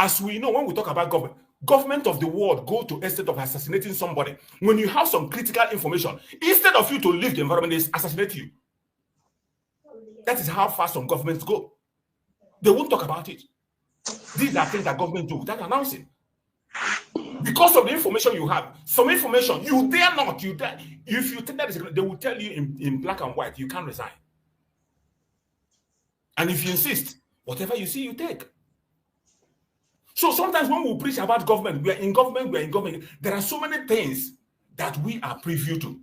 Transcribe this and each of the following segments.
as we know, when we talk about government of the world go to extent of assassinating somebody. When you have some critical information, instead of you to leave the environment, they assassinate you. That is how far some governments go. They won't talk about it. These are things that government do without announcing. Because of the information you have, some information you dare not, if you take that, they will tell you in black and white, you can't resign. And if you insist, whatever you see, you take. So sometimes when we preach about government, we are in government, there are so many things that we are privy to.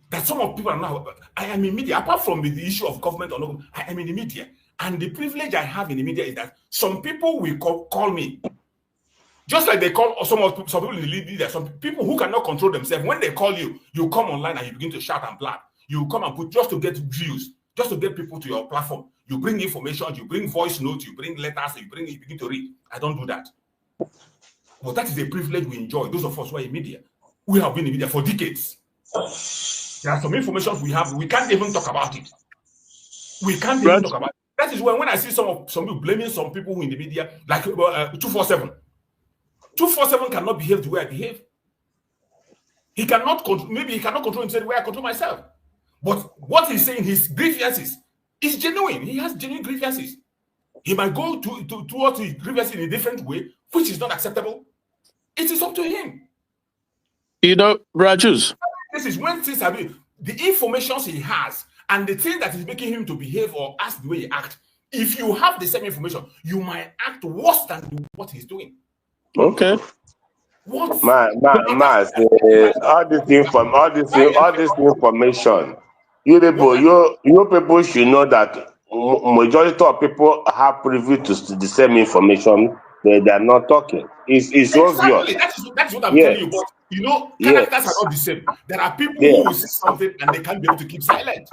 That some of people are now, I am in media, apart from the issue of government or no, I am in the media. And the privilege I have in the media is that some people will call me. Just like they call some people in the media, some people who cannot control themselves. When they call you, you come online and you begin to shout and blab. You come and put just to get views, just to get people to your platform. You bring information, you bring voice notes, you bring letters, you begin to read. I don't do that. But that is a privilege we enjoy. Those of us who are in media, we have been in media for decades. There are some information we have, we can't even talk about it. We can't even talk about it. That is when I see some people blaming some people who in the media, like 247. 247 cannot behave the way I behave. He cannot control, maybe he cannot control himself the way I control myself. But what he's saying, his grievances, is genuine. He has genuine grievances. He might go towards his grievances in a different way, which is not acceptable. It is up to him. You know, Rajus. This is when things have been, the information he has and the thing that is making him to behave or act the way he acts. If you have the same information, you might act worse than what he's doing. Okay. What? All this information. You people should know that majority of people have privy to the same information. They are not talking. It's exactly. obvious. That's what I'm telling you. But you know, characters are not the same. There are people who will say something and they can't be able to keep silent.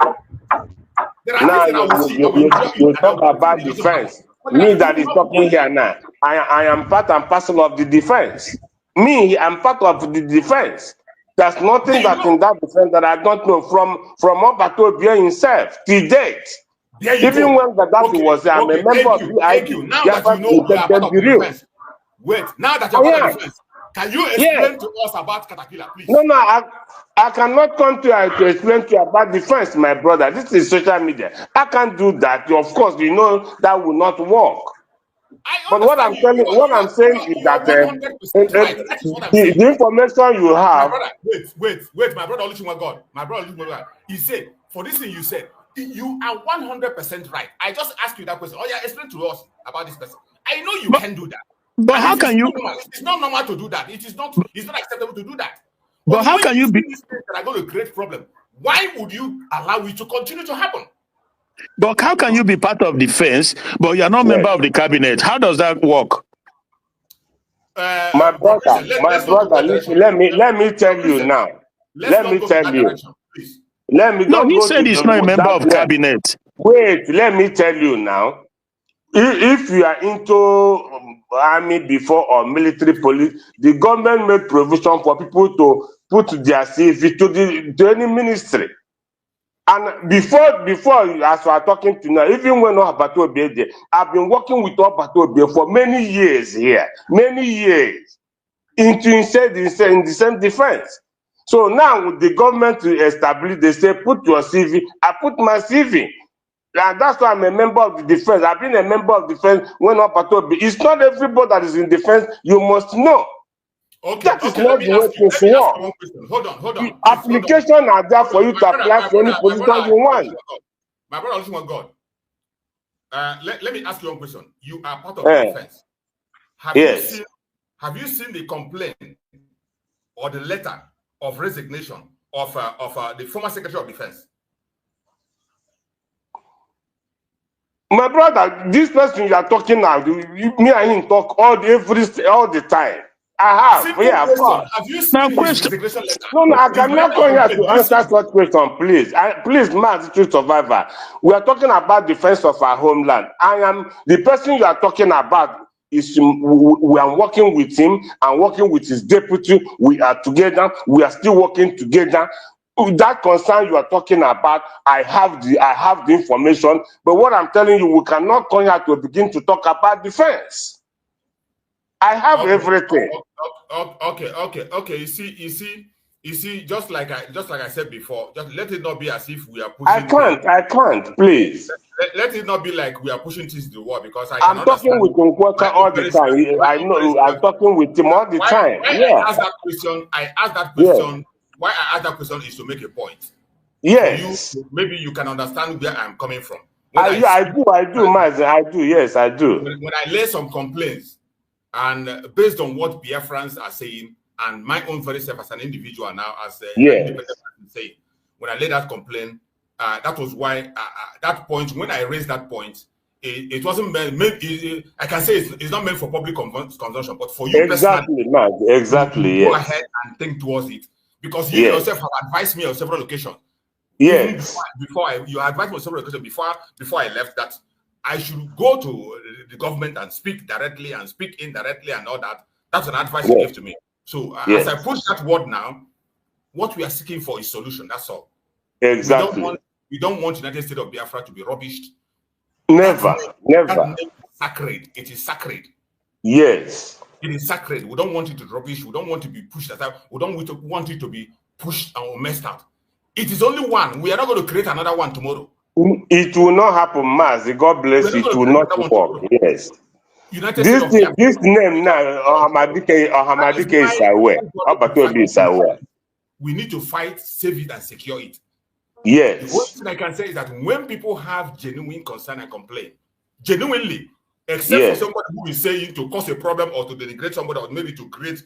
Now you talk about defense. Me that is talking here now. I am part and parcel of the defense. Me, I'm part of the defense. There's nothing that in that defense that I don't know from Obatobia himself to date. Even when Gaddafi was there, I'm a member of the IPOB. Now that you know you are part of the defense. Wait, now that you're part of the defense, can you explain to us about Caterpillar, please? No, I cannot come to explain to you about defense, my brother. This is social media. I can't do that. Of course, you know that will not work. But what I'm saying is that the information you have. Wait, my brother, God. He said, for this thing you said, you are 100% right. I just asked you that question. Oh yeah, explain to us about this person. I know you can do that. But how can you? It's not normal to do that. It's not acceptable to do that. But how can you be? That are going to create problem. Why would you allow it to continue to happen? But how can you be part of defense, but you're not member of the cabinet? How does that work? My brother, listen, let me tell you now. Let me tell you. No, he said he's not a member of cabinet. Wait, let me tell you now. If you are into army before or military police, the government made provision for people to put their CV to any ministry. And before, as we are talking to now, even when Obatobia there, I've been working with Obatobia for many years here, in the same defense. So now with the government to establish, they say, put your CV. I put my CV. And that's why I'm a member of the defense. I've been a member of defense when Obatobia. It's not everybody that is in defense, you must know. Okay, that is not the way to work. Hold on. Applications are there for you to apply for any position you want. My brother, listen, God. Let me ask you one question. You are part of the defense. Have you seen the complaint or the letter of resignation of the former Secretary of Defense? My brother, this person you are talking now, me and him talk all the time. I have, of course. Have you seen his resignation letter? No, I cannot come here to answer such question, please. Please, Mazi Truth Survivor. We are talking about defense of our homeland. I am the person you are talking about. We are working with him and working with his deputy. We are together. We are still working together. That concern you are talking about, I have the information. But what I'm telling you, we cannot come here to begin to talk about defense. I have everything. Okay. You see. Just like I said before, just let it not be as if we are pushing. I can't, please. Let it not be like we are pushing things to the wall, because I'm talking with Nkwota all the time. I know I'm talking with him all the time. I asked that question. Yeah. Why I asked that question is to make a point. Yes. Maybe you can understand where I'm coming from. I do, Mazi. I do. Yes, I do. When I lay some complaints, and based on what Biafrans are saying, and my own very self as an individual now, as an independent person saying, when I laid that complaint, that was why that point, when I raised that point, it wasn't meant. I can say it's not meant for public consumption, but for you personally, exactly. Go ahead and think towards it, because you yourself have advised me on several occasions. Yes. You advised me on several occasions before I left that I should go to the government and speak directly and speak indirectly and all that. That's an advice you gave to me. So as I push that word now, what we are seeking for is solution. That's all. Exactly. We don't want United States of Biafra to be rubbished. Never. That name is sacred. It is sacred. Yes. It is sacred. We don't want it to be rubbish. We don't want it to be pushed aside. We don't want it to be pushed or messed out. It is only one. We are not going to create another one tomorrow. It will not happen, Mazi. God bless you. It will not work. Yes. This name now, Ohamadike is aware. Obatobi is aware. We need to fight, save it, and secure it. Yes. The only thing I can say is that when people have genuine concern and complaint, genuinely, except for somebody who is saying to cause a problem or to denigrate somebody or maybe to create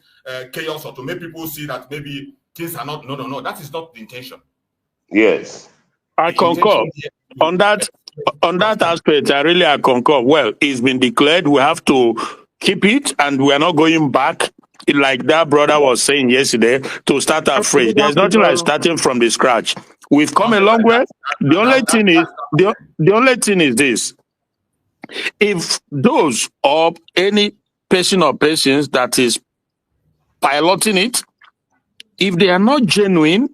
chaos or to make people see that maybe things are not. No. That is not the intention. Yes. I concur. On that aspect, I concur. Well, it's been declared. We have to keep it, and we are not going back, like that brother was saying yesterday, to start afresh. There's nothing like starting from the scratch. We've come a long way. The only thing is this: if those or any person or persons that is piloting it, if they are not genuine,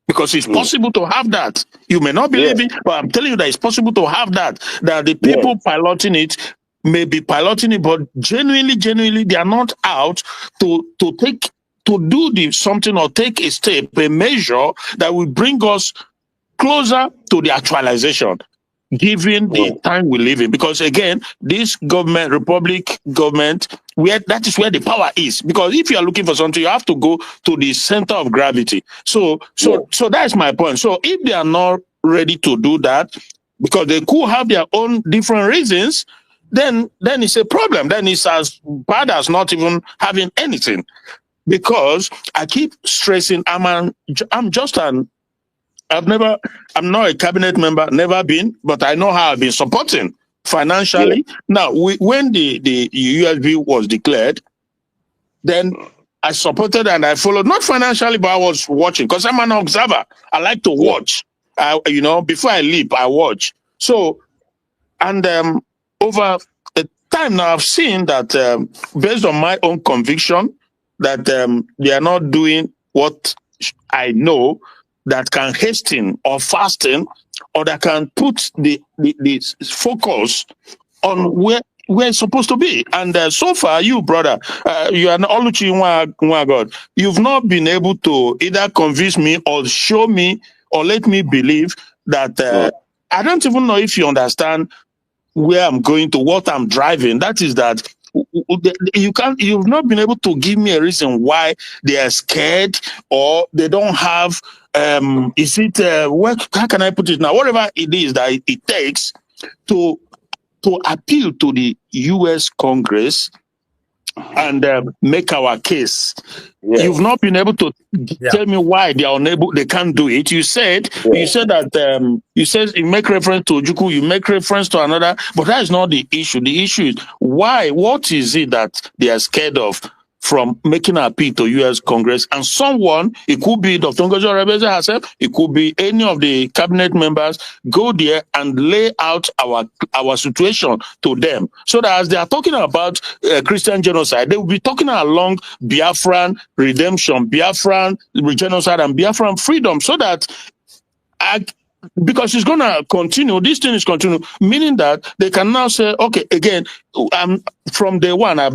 because it's possible to have that. You may not believe it, but I'm telling you that it's possible to have that. That the people piloting it may be piloting it, but genuinely, they are not out to do something or take a step, a measure that will bring us closer to the actualization, given the time we live in. Because again, this republic government, that is where the power is. Because if you are looking for something, you have to go to the center of gravity. So that's my point. So if they are not ready to do that, because they could have their own different reasons, then it's a problem. Then it's as bad as not even having anything. Because I keep stressing, I'm not a cabinet member, never been, but I know how I've been supporting financially. Now, when the USB was declared, then I supported and I followed, not financially, but I was watching, because I'm an observer. I like to watch. Before I leap, I watch. So, and over a time now, I've seen that based on my own conviction, that they are not doing what I know that can hasten or fasten, or that can put the focus on where it's supposed to be. And so far, you, brother, you are not Oluchi God. You've not been able to either convince me or show me or let me believe that I don't even know if you understand where I'm going to, what I'm driving. That is that you've not been able to give me a reason why they are scared or they don't have how can I put it now? Whatever it is that it takes to appeal to the US Congress and make our case. You've not been able to tell me why they are unable, they can't do it. You said that you said you make reference to Ojukwu, you make reference to another, but that is not the issue. The issue is why, what is it that they are scared of from making an appeal to US Congress? And someone, it could be Dr. Ngozi Orebeze herself, it could be any of the cabinet members, go there and lay out our situation to them. So that as they are talking about Christian genocide, they will be talking along Biafran redemption, Biafran genocide, and Biafran freedom, so that because it's gonna continue. This thing is continue, meaning that they can now say, okay, again, from day one, I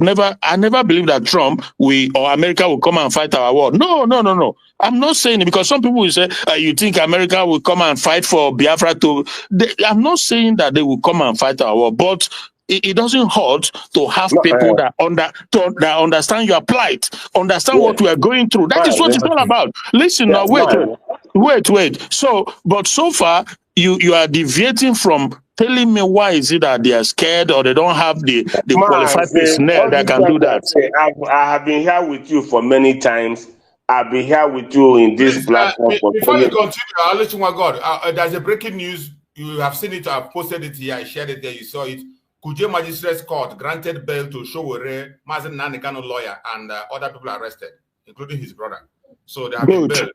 never believed that Trump or America will come and fight our war. No. I'm not saying it because some people will say, you think America will come and fight for Biafra I'm not saying that they will come and fight our war, but it doesn't hurt to have people that understand your plight, understand what we are going through. That is what it's all about. Listen, now wait. But so far you are deviating from telling me why is it that they are scared or they don't have the qualified personnel that can do that. I have been here with you for many times. I've been here with you in this platform. Before you continue, I'll let you one God. There's a breaking news. You have seen it. I've posted it here. I shared it there. You saw it. Kuje Magistrates Court granted bail to Showore, Mazi Nnamdi Kanu lawyer, and other people arrested, including his brother. So they have been bailed.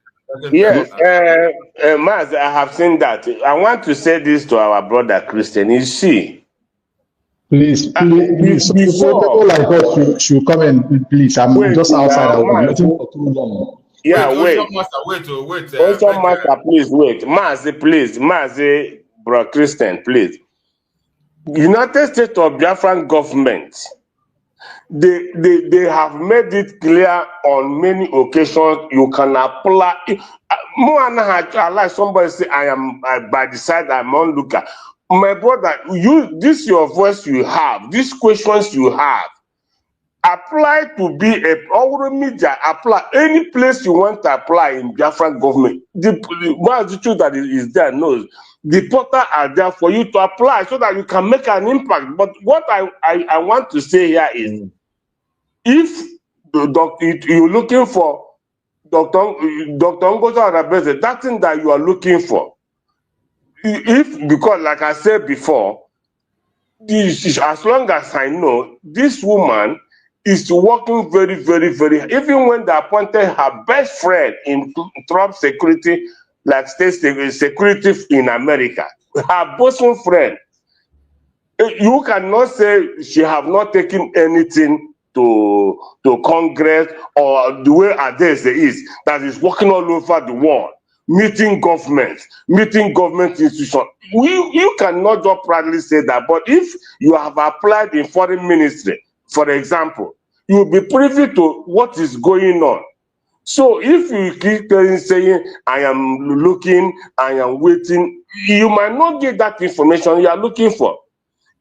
Yes, Maz, I have seen that. I want to say this to our brother Christian. You see, please, people like us should come in, please. I'm just outside. I've been waiting for too long. Yeah, wait. Wait. Master, please wait. Mazi, bro, Christian, please. United States of Biafran government, they have made it clear on many occasions you can apply. Like somebody say, I am by the side, I'm onlooker. My brother, this your voice you have, these questions you have, apply to be a media, apply any place you want to apply in Biafran government. The truth that is there knows. The portal are there for you to apply so that you can make an impact. But what I want to say here is, if you're looking for Dr. Ngozi Arabeze, that thing that you are looking for, because like I said before, as long as I know, this woman is working very, very, very, even when they appointed her best friend in Trump security, like state security in America, her bosom friend, you cannot say she have not taken anything to Congress or the way Adese is, that is working all over the world, meeting government institutions. You cannot just proudly say that, but if you have applied in foreign ministry, for example, you will be privy to what is going on. So if you keep saying, I am looking, I am waiting, you might not get that information you are looking for.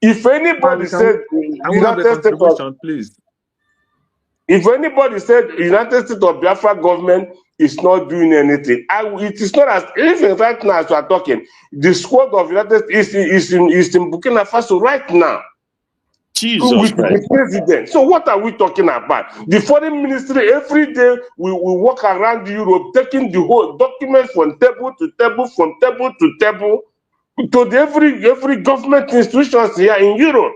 If anybody said United States, please. If anybody said United States of Biafra government is not doing anything, it is not as if right now as we are talking, the squad of United States is in Burkina Faso right now. Jesus with the president. So what are we talking about? The foreign ministry every day we walk around Europe taking the whole documents from table to table, from table to table, to every government institutions here in Europe.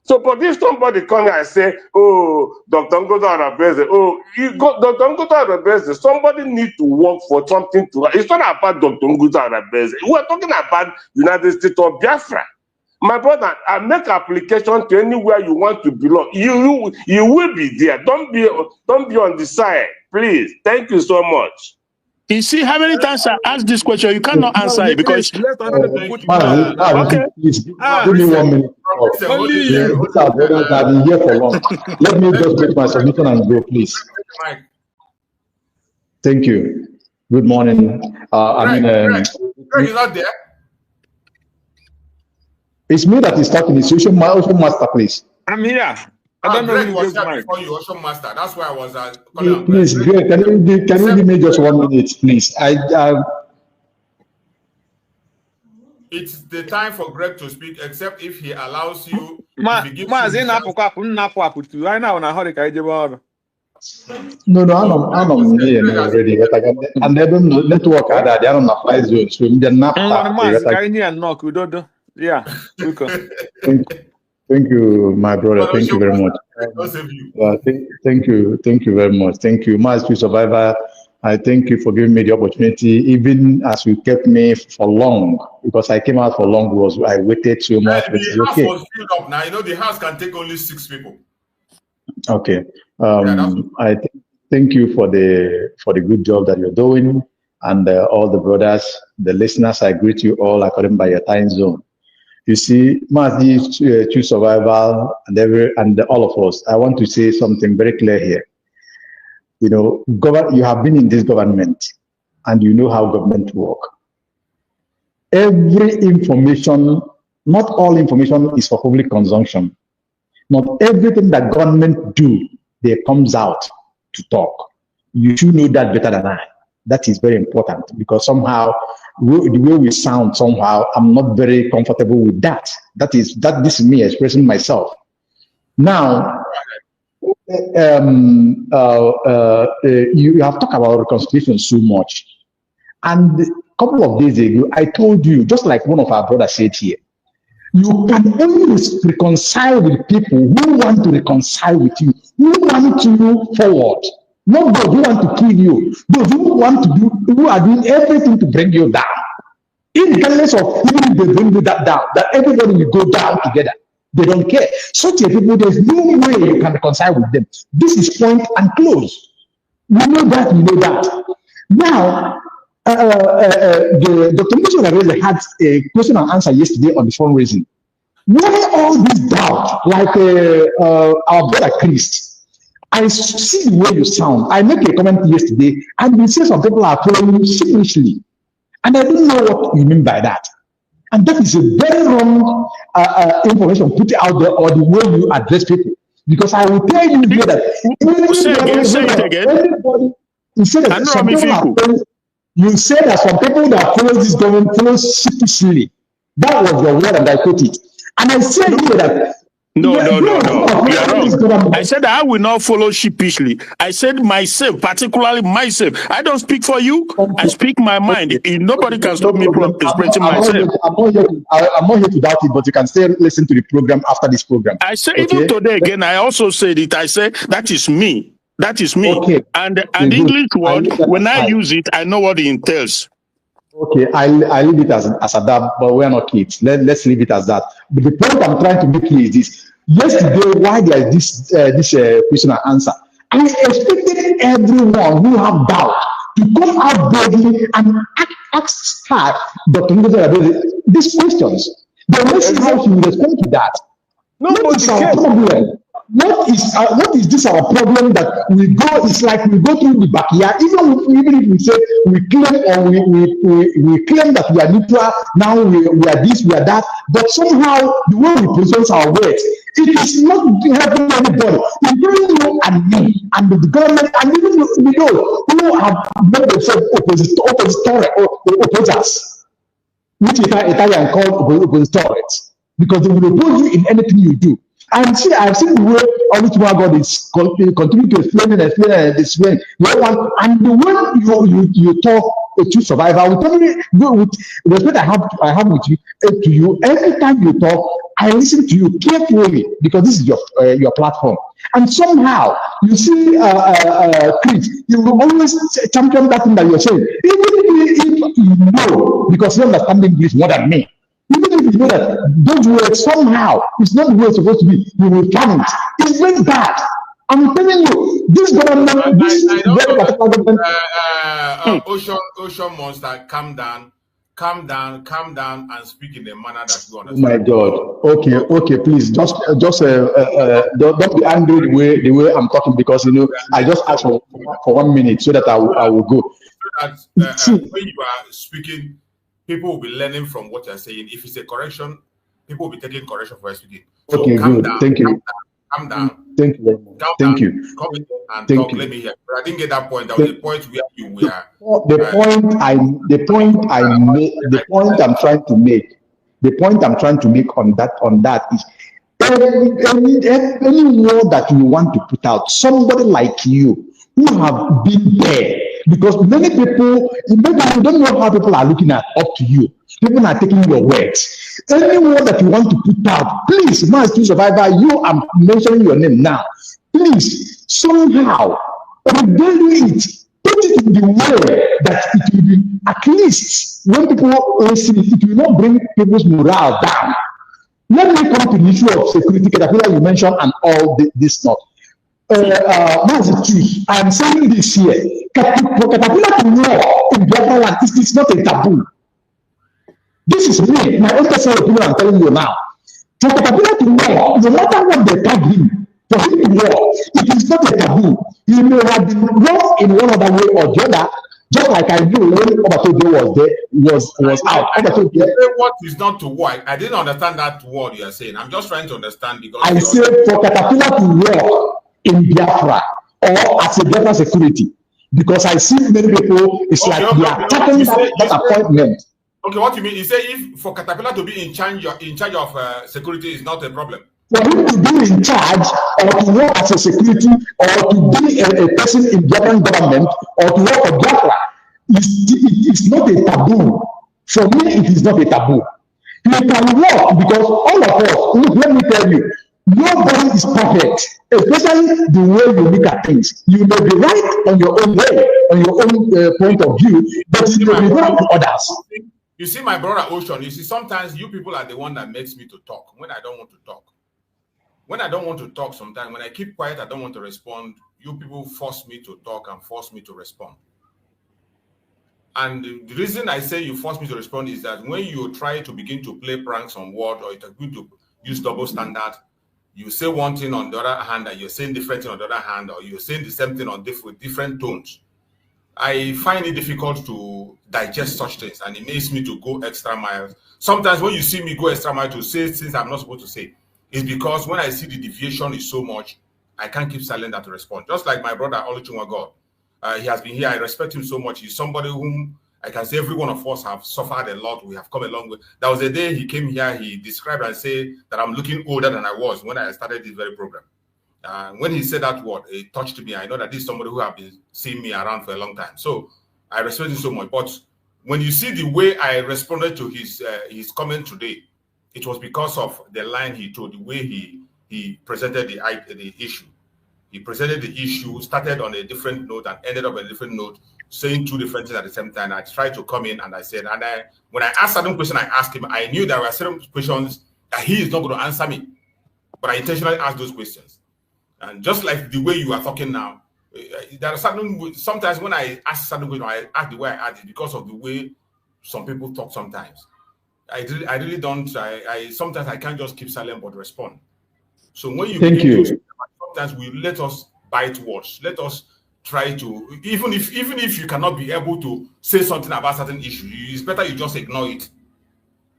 So, but if somebody comes and say, "Oh, Dr. Ngozi Arabeze, Dr. Ngozi Arabeze, somebody need to work for something to." It's not about Dr. Ngozi Arabeze. We are talking about United States of Biafra. My brother, I make application to anywhere you want to belong. You will be there. Don't be on the side, please. Thank you so much. You see how many times I asked this question, you cannot answer it because okay. Please give me 1 minute. These are brothers that have been here for long. Let me just make my submission and go, please. Thank you. Good morning. You're not there. It's me that is talking. It's Ocean Master, please. I'm here. I don't know who was before you, Ocean Master. That's why I was please, Greg, can you give me just 1 minute, please? It's the time for Greg to speak, except if he allows you. Mazi No, I'm here already. But I can, and they don't network that they are on the fly zone. So they're not. Yeah. Thank you, my brother. Thank you very much. Thank you very much. Thank you, Master Survivor. I thank you for giving me the opportunity, even as you kept me for long, because I came out for long. I waited so much. But the house was filled up now. You know the house can take only 6 people. Okay. I thank you for the good job that you're doing. and all the brothers, the listeners. I greet you all according by your time zone. You see, Mazi, choose survival, and all of us. I want to say something very clear here. You know, you have been in this government, and you know how government work. Every information, not all information is for public consumption. Not everything that government do, they comes out to talk. You should know that better than I. That is very important, because somehow the way we sound, somehow I'm not very comfortable with that. This is me expressing myself. Now, you have talked about reconciliation so much, and a couple of days ago I told you, just like one of our brothers said here, you can only reconcile with people who want to reconcile with you, who want to move forward. Not those who want to kill you, those who are doing everything to bring you down. Regardless of even if they bring you that down, that everybody will go down together. They don't care. Such a people, there's no way you can reconcile with them. This is point and close. We know that, Now, Dr. Musa had a question and answer yesterday on the fundraising. Why all this doubt, like our brother Chris? I see the way you sound. I make a comment yesterday, and you say some people are following you sheepishly. And I don't know what you mean by that. And that is a very wrong information put out there, or the way you address people. Because I will tell you here that say it again. You say that some people that follow this government follow sheepishly. That was your word, and I quote it. And I said here that No. You are wrong. I said I will not follow sheepishly. I said myself, particularly myself. I don't speak for you. I speak my mind. Nobody can stop me from expressing myself. I'm not here to doubt it, but you can still listen to the program after this program. I said even today again. I also said it. I said that is me. That is me. Okay. And English word, when I use it, I know what it entails. Okay, I leave it as that, but we're not kids. Let's leave it as that. But the point I'm trying to make here is this. Yesterday, why there is this question and answer, I expected everyone who have doubt to come out boldly and ask her, Dr. Musa, these questions. Then let's see how she will respond to that. What is our problem? What is this our problem that we go? It's like we go through the backyard, even if we say we claim or we claim that we are neutral. Now we are this, we are that, but somehow the way we present our words, it is not helping anybody, including you and me and the government, and even we know who have made themselves opposers, which Italian called oppositores, because they will oppose you in anything you do. And see, I've seen the way Olutima God is continue to explain. And the way you talk to survivor, with respect I have with you, to you, every time you talk, I listen to you carefully, because this is your platform. And somehow you see, Chris, you will always champion that thing that you're saying, even if you know, because you understand English more than me. Even if you know that those words somehow it's not the way it's supposed to be, you will find it. It's very bad. I'm telling you, this government, this is very particular government. Ocean Monster, calm down, and speak in a manner that you understand. Oh my God. Okay, please, just don't be angry the way I'm talking, because I just asked for 1 minute so that I will go. So that when you are speaking, people will be learning from what you're saying. If it's a correction, people will be taking correction for speaking. So okay, good. Thank you. Calm down. Thank you very much. Thank you. Come in and talk. Let me hear. But I didn't get that point. That was the point where you were. The point I'm trying to make on that is any word that you want to put out, somebody like you who have been there. Because many people, you don't know how people are looking up to you. People are taking your words. Any word that you want to put out, please, Mazi Survivor, you are mentioning your name now. Please, somehow, reveal it. Put it in the way that it will be, at least, when people listen, it will not bring people's morale down. Let me come to the issue of security, that you mentioned, and all this stuff. Mazi, I am saying this here. For Caterpillar to war in Biafra land, it's not a taboo. This is me, my own personal opinion. I'm telling you now. For Caterpillar to war, no matter what they tag him, for him to war, it is not a taboo. He may have been wrong in one other way or the other, just like I knew when Obasanjo was out. What is not to war? I didn't understand that word you are saying. I'm just trying to understand because I said for Caterpillar to war in Biafra or as a Biafra security, because I see many people. It's they are attacking that appointment. Okay, what you mean? You say if for Caterpillar to be in charge of security is not a problem. For him to be in charge or to work as a security or to be a person in Biafran government or to work for Biafra, it's not a taboo. For me, it is not a taboo. He can work because all of us, let me tell you, nobody is perfect, especially the way you look at things. You may be right on your own way, on your own point of view, but you may be wrong to others. You see, my brother Ocean, you see, sometimes you people are the one that makes me to talk when I don't want to talk. When I don't want to talk sometimes, when I keep quiet, I don't want to respond, you people force me to talk and force me to respond. And the reason I say you force me to respond is that when you try to begin to play pranks on word or you're going to use double standard, you say one thing on the other hand and you're saying different thing on the other hand, or you're saying the same thing on with different tones. I find it difficult to digest such things, and it makes me to go extra miles. Sometimes when you see me go extra mile to say things I'm not supposed to say, it's because when I see the deviation is so much, I can't keep silent and to respond. Just like my brother Oluchunwa God. He has been here. I respect him so much. He's somebody whom I can say every one of us have suffered a lot. We have come a long way. There was a day he came here, he described and said that I'm looking older than I was when I started this very program. When he said that word, it touched me. I know that this is somebody who have been seeing me around for a long time. So I respect him so much. But when you see the way I responded to his comment today, it was because of the line he told, the way he presented the issue. He presented the issue, started on a different note and ended up on a different note, saying two different things at the same time. I tried to come in and I said, when I asked certain questions, I asked him, I knew there were certain questions that he is not going to answer me, but I intentionally asked those questions. And just like the way you are talking now, there are certain, sometimes when I ask certain questions, I ask the way I ask it because of the way some people talk sometimes. I really don't, sometimes I can't just keep silent but respond. So when you thank you. Sometimes we let us bite words. Let us try to, even if you cannot be able to say something about certain issues, it's better you just ignore it.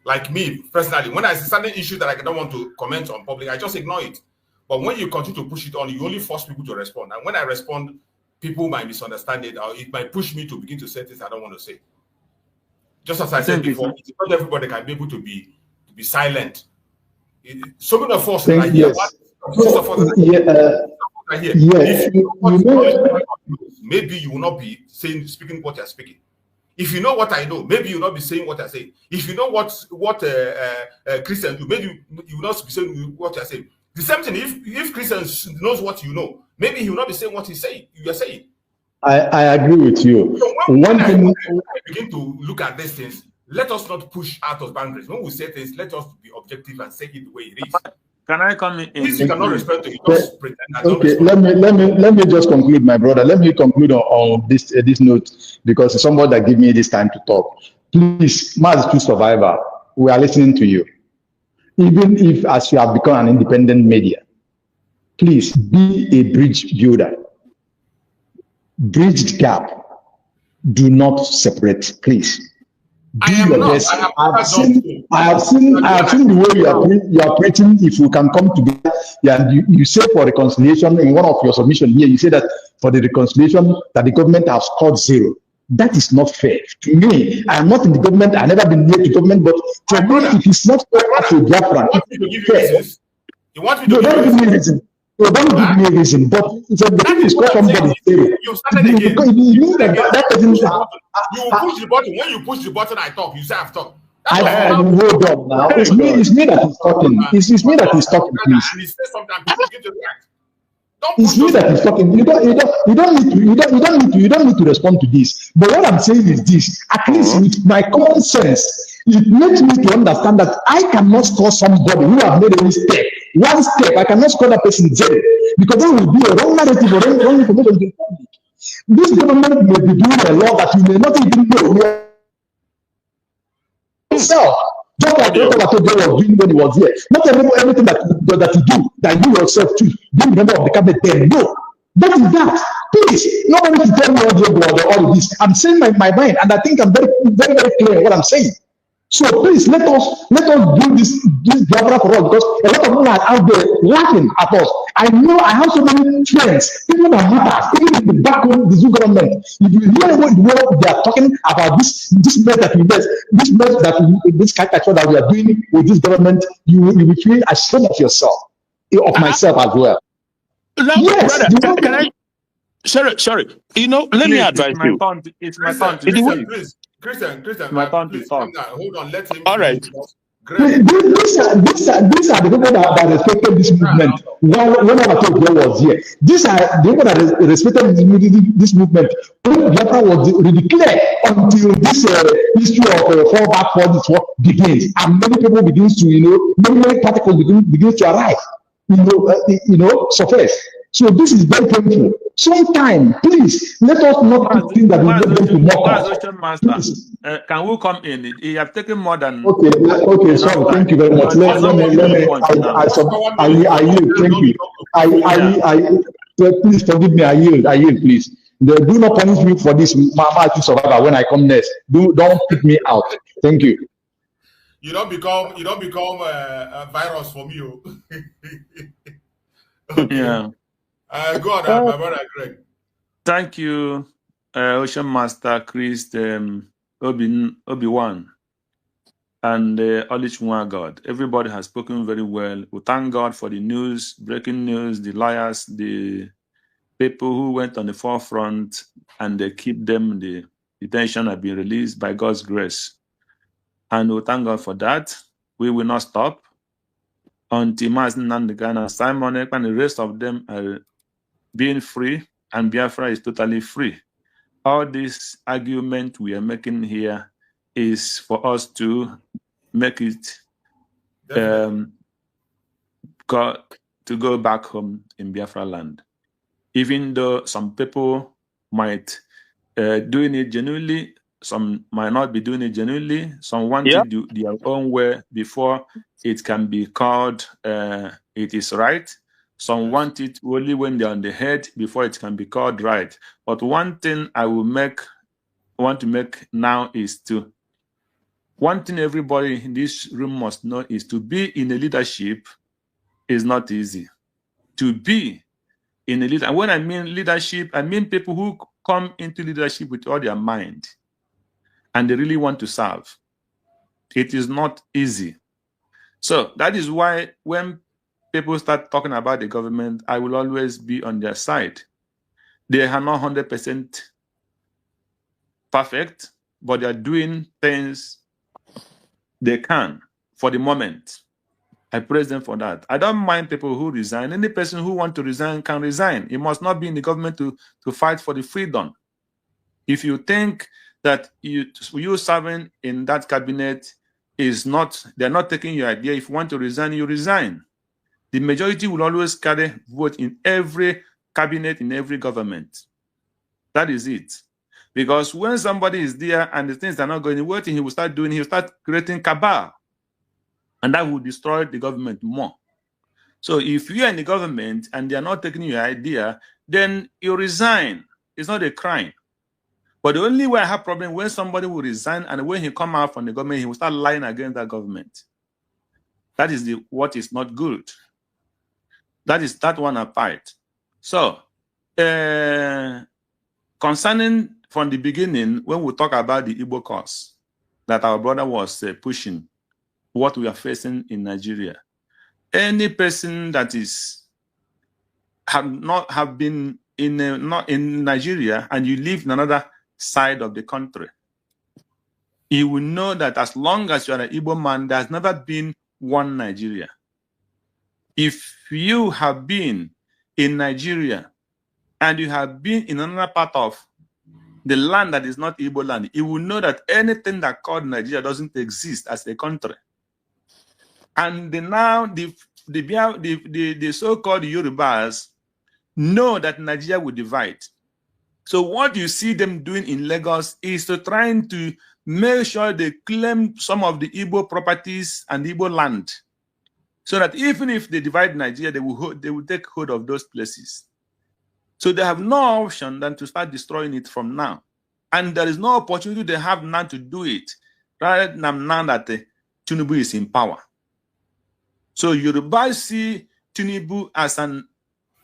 Like me personally, when I see certain issues that I don't want to comment on public, I just ignore it. But when you continue to push it on, you only force people to respond. And when I respond, people might misunderstand it, or it might push me to begin to say things I don't want to say. Just as I said before, it's not everybody can be able to be silent. So many of us are here. Maybe you will not be speaking what you're speaking. If you know what I know, maybe you will not be saying what I say. If you know what Christians do, maybe you will not be saying what you're saying. The same thing, if Christians knows what you know, maybe he will not be saying what you are saying. I agree with you. So when I begin to look at these things, let us not push out of boundaries. When we say things, let us be objective and say it the way it is. Can I come in? If you cannot respect it, just pretend that. Okay, let me just conclude, my brother. Let me conclude on this note, because it's somebody that gave me this time to talk. Please, Mazi Survivor, we are listening to you. Even if as you have become an independent media, please be a bridge builder. Bridge the gap. Do not separate, please. I have seen the way you are preaching. If you can come together, and you say for reconciliation in one of your submissions here, you say that for the reconciliation that the government has scored 0. That is not fair. To me, I am not in the government. I've never been near the government, but for me, it is not fair to Biafra. You want me to don't give me a reason. No, don't give me a reason. But it's a thing is called somebody. You started again. You will push the button. When you push the button, I talk. You say I've talked. I hold on now. It's me that is talking. It's me that is talking, please. And he says sometimes people get to react. It's me that is talking. You don't need to respond to this. But what I'm saying is this: at least with my common sense, it makes me to understand that I cannot score somebody who have made any step. One step, I cannot score that person 0, because that will be a wrong narrative or wrong information to the public. This government may be doing a law that you may not even know yourself. Just like what Obasanjo was doing when he was here. Not everything that you do, that you yourself too, being member of the cabinet, then no. That is that. Please, nobody to tell me all of this. I'm saying my mind, and I think I'm very, very, very clear in what I'm saying. So please let us do this Biafra for us, because a lot of people are out there laughing at us. I know I have so many friends, people that matter, even in the back home, the Zoo government. If you hear what they are talking about, this mess that we mess, this caricature that we are doing with this government, you will feel ashamed of yourself, of myself as well. No, yes, brother, can I? Sorry. You know, let me advise you. It's my turn to speak. Christian, please calm down. Hold on, let him. All right. These are the people that respected this movement. When Abuja was here, these are the people that respected this movement. When Biafra was declared until this issue of fallback for this war begins, and many people begins to, many particles begins to arrive, surface. So this is very painful. Sometime, please, let us not think that we are going to mock us. Can we come in? You have taken more than... Okay, sorry, thank you very much. I yield, thank you. Please forgive me, I yield, please. Do not punish me for this Mazi survivor when I come next. Don't pick me out. Thank you. You don't become a virus for me. Okay. Yeah. Go on, my brother Greg. Thank you, Ocean Master Chris, Obi-Wan, and Olichwa God. Everybody has spoken very well. We thank God for the news, breaking news, the liars, the people who went on the forefront, and they keep them. The detention have been released by God's grace, and we thank God for that. We will not stop until Mazi Nnamdi Kanu, Simon Ekpa, and the rest of them are being free, and Biafra is totally free. All this argument we are making here is for us to make it go back home in Biafra land. Even though some people might doing it genuinely, some might not be doing it genuinely, some want to do their own way before it can be called it is right. Some want it only when they're on the head before it can be called right. But one thing I want to make now is one thing everybody in this room must know is to be in a leadership is not easy. To be in a leader, and when I mean leadership, I mean people who come into leadership with all their mind and they really want to serve. It is not easy. So that is why when people start talking about the government, I will always be on their side. They are not 100% perfect, but they are doing things they can for the moment. I praise them for that. I don't mind people who resign. Any person who wants to resign can resign. It must not be in the government to fight for the freedom. If you think that you serving in that cabinet they're not taking your idea. If you want to resign, you resign. The majority will always carry vote in every cabinet, in every government. That is it. Because when somebody is there and the things are not going well, he will start creating cabal. And that will destroy the government more. So if you are in the government and they are not taking your idea, then you resign. It's not a crime. But the only way I have problem when somebody will resign and when he come out from the government, he will start lying against that government. That is what is not good. That is that one apart. So, concerning from the beginning, when we talk about the Igbo cause that our brother was pushing, what we are facing in Nigeria, any person that have been not in Nigeria and you live in another side of the country, you will know that as long as you are an Igbo man, there has never been one Nigeria. If you have been in Nigeria and you have been in another part of the land that is not Igbo land, you will know that anything that called Nigeria doesn't exist as a country. And now the so-called Yorubas know that Nigeria will divide. So what you see them doing in Lagos is to trying to make sure they claim some of the Igbo properties and Igbo land, so that even if they divide Nigeria, they will take hold of those places. So they have no option than to start destroying it from now. And there is no opportunity they have now to do it, rather than now that Tinubu is in power. So Yoruba see Tinubu as an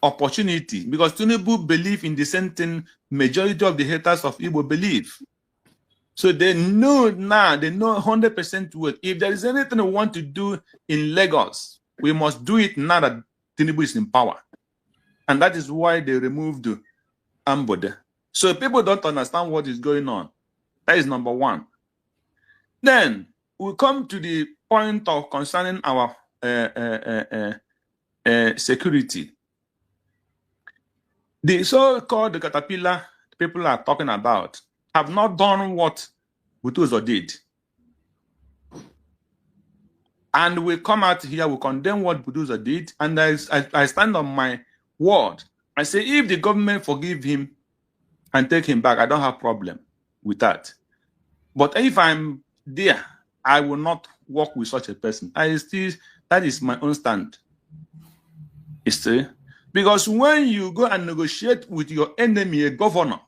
opportunity, because Tinubu believe in the same thing majority of the haters of Igbo believe. So they know now, they know 100% what. If there is anything we want to do in Lagos, we must do it now that Tinubu is in power. And that is why they removed Ambode. So people don't understand what is going on. That is number one. Then we come to the point of concerning our security. The so-called caterpillar people are talking about have not done what Butuzo did. And we come out here, we condemn what Butuzo did, and I stand on my word. I say, if the government forgive him and take him back, I don't have problem with that. But if I'm there, I will not work with such a person. That is my own stand. You see? Because when you go and negotiate with your enemy, a governor,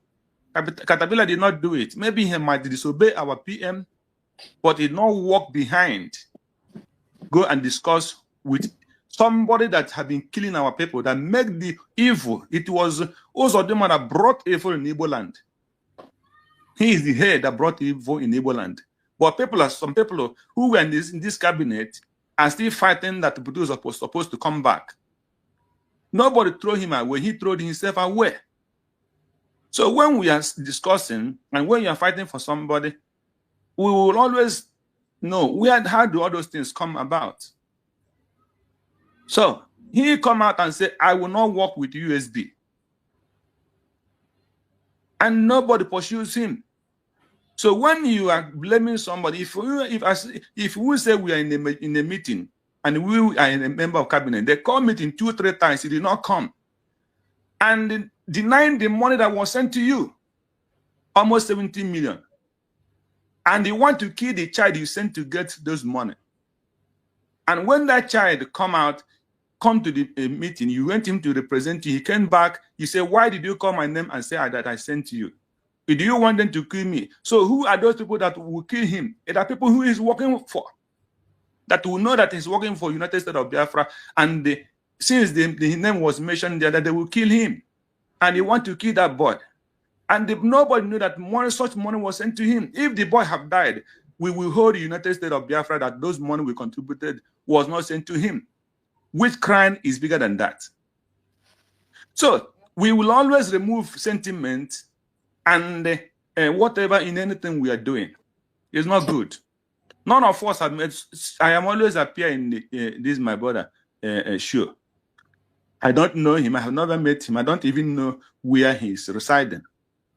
Caterpillar did not do it. Maybe he might disobey our PM, but he did not walk behind. Go and discuss with somebody that have been killing our people, that make the evil. It was Uzodinma that brought evil in Igbo land. He is the head that brought evil in Igbo land. But some people who were in this cabinet are still fighting that Butuzo was supposed to come back. Nobody threw him away. He threw himself away. So when we are discussing and when you are fighting for somebody, we will always know how do all those things come about. So he come out and say, I will not work with USB. And nobody pursues him. So when you are blaming somebody, if we say we are in a meeting and we are a member of cabinet, they call meeting 2-3 times, he did not come. And denying the money that was sent to you, almost 17 million. And you want to kill the child you sent to get those money. And when that child come to the meeting, you went him to represent you, he came back, you say, why did you call my name and say that I sent to you? Do you want them to kill me? So who are those people that will kill him? It are people who he's working for, that will know that he's working for United States of Biafra, and since the name was mentioned there, that they will kill him. And they want to kill that boy. And nobody knew that such money was sent to him. If the boy have died, we will hold the United States of Biafra that those money we contributed was not sent to him. Which crime is bigger than that? So we will always remove sentiment and whatever in anything we are doing. It's not good. None of us have met. I am always appear in this my brother show. I don't know him. I have never met him. I don't even know where he's residing.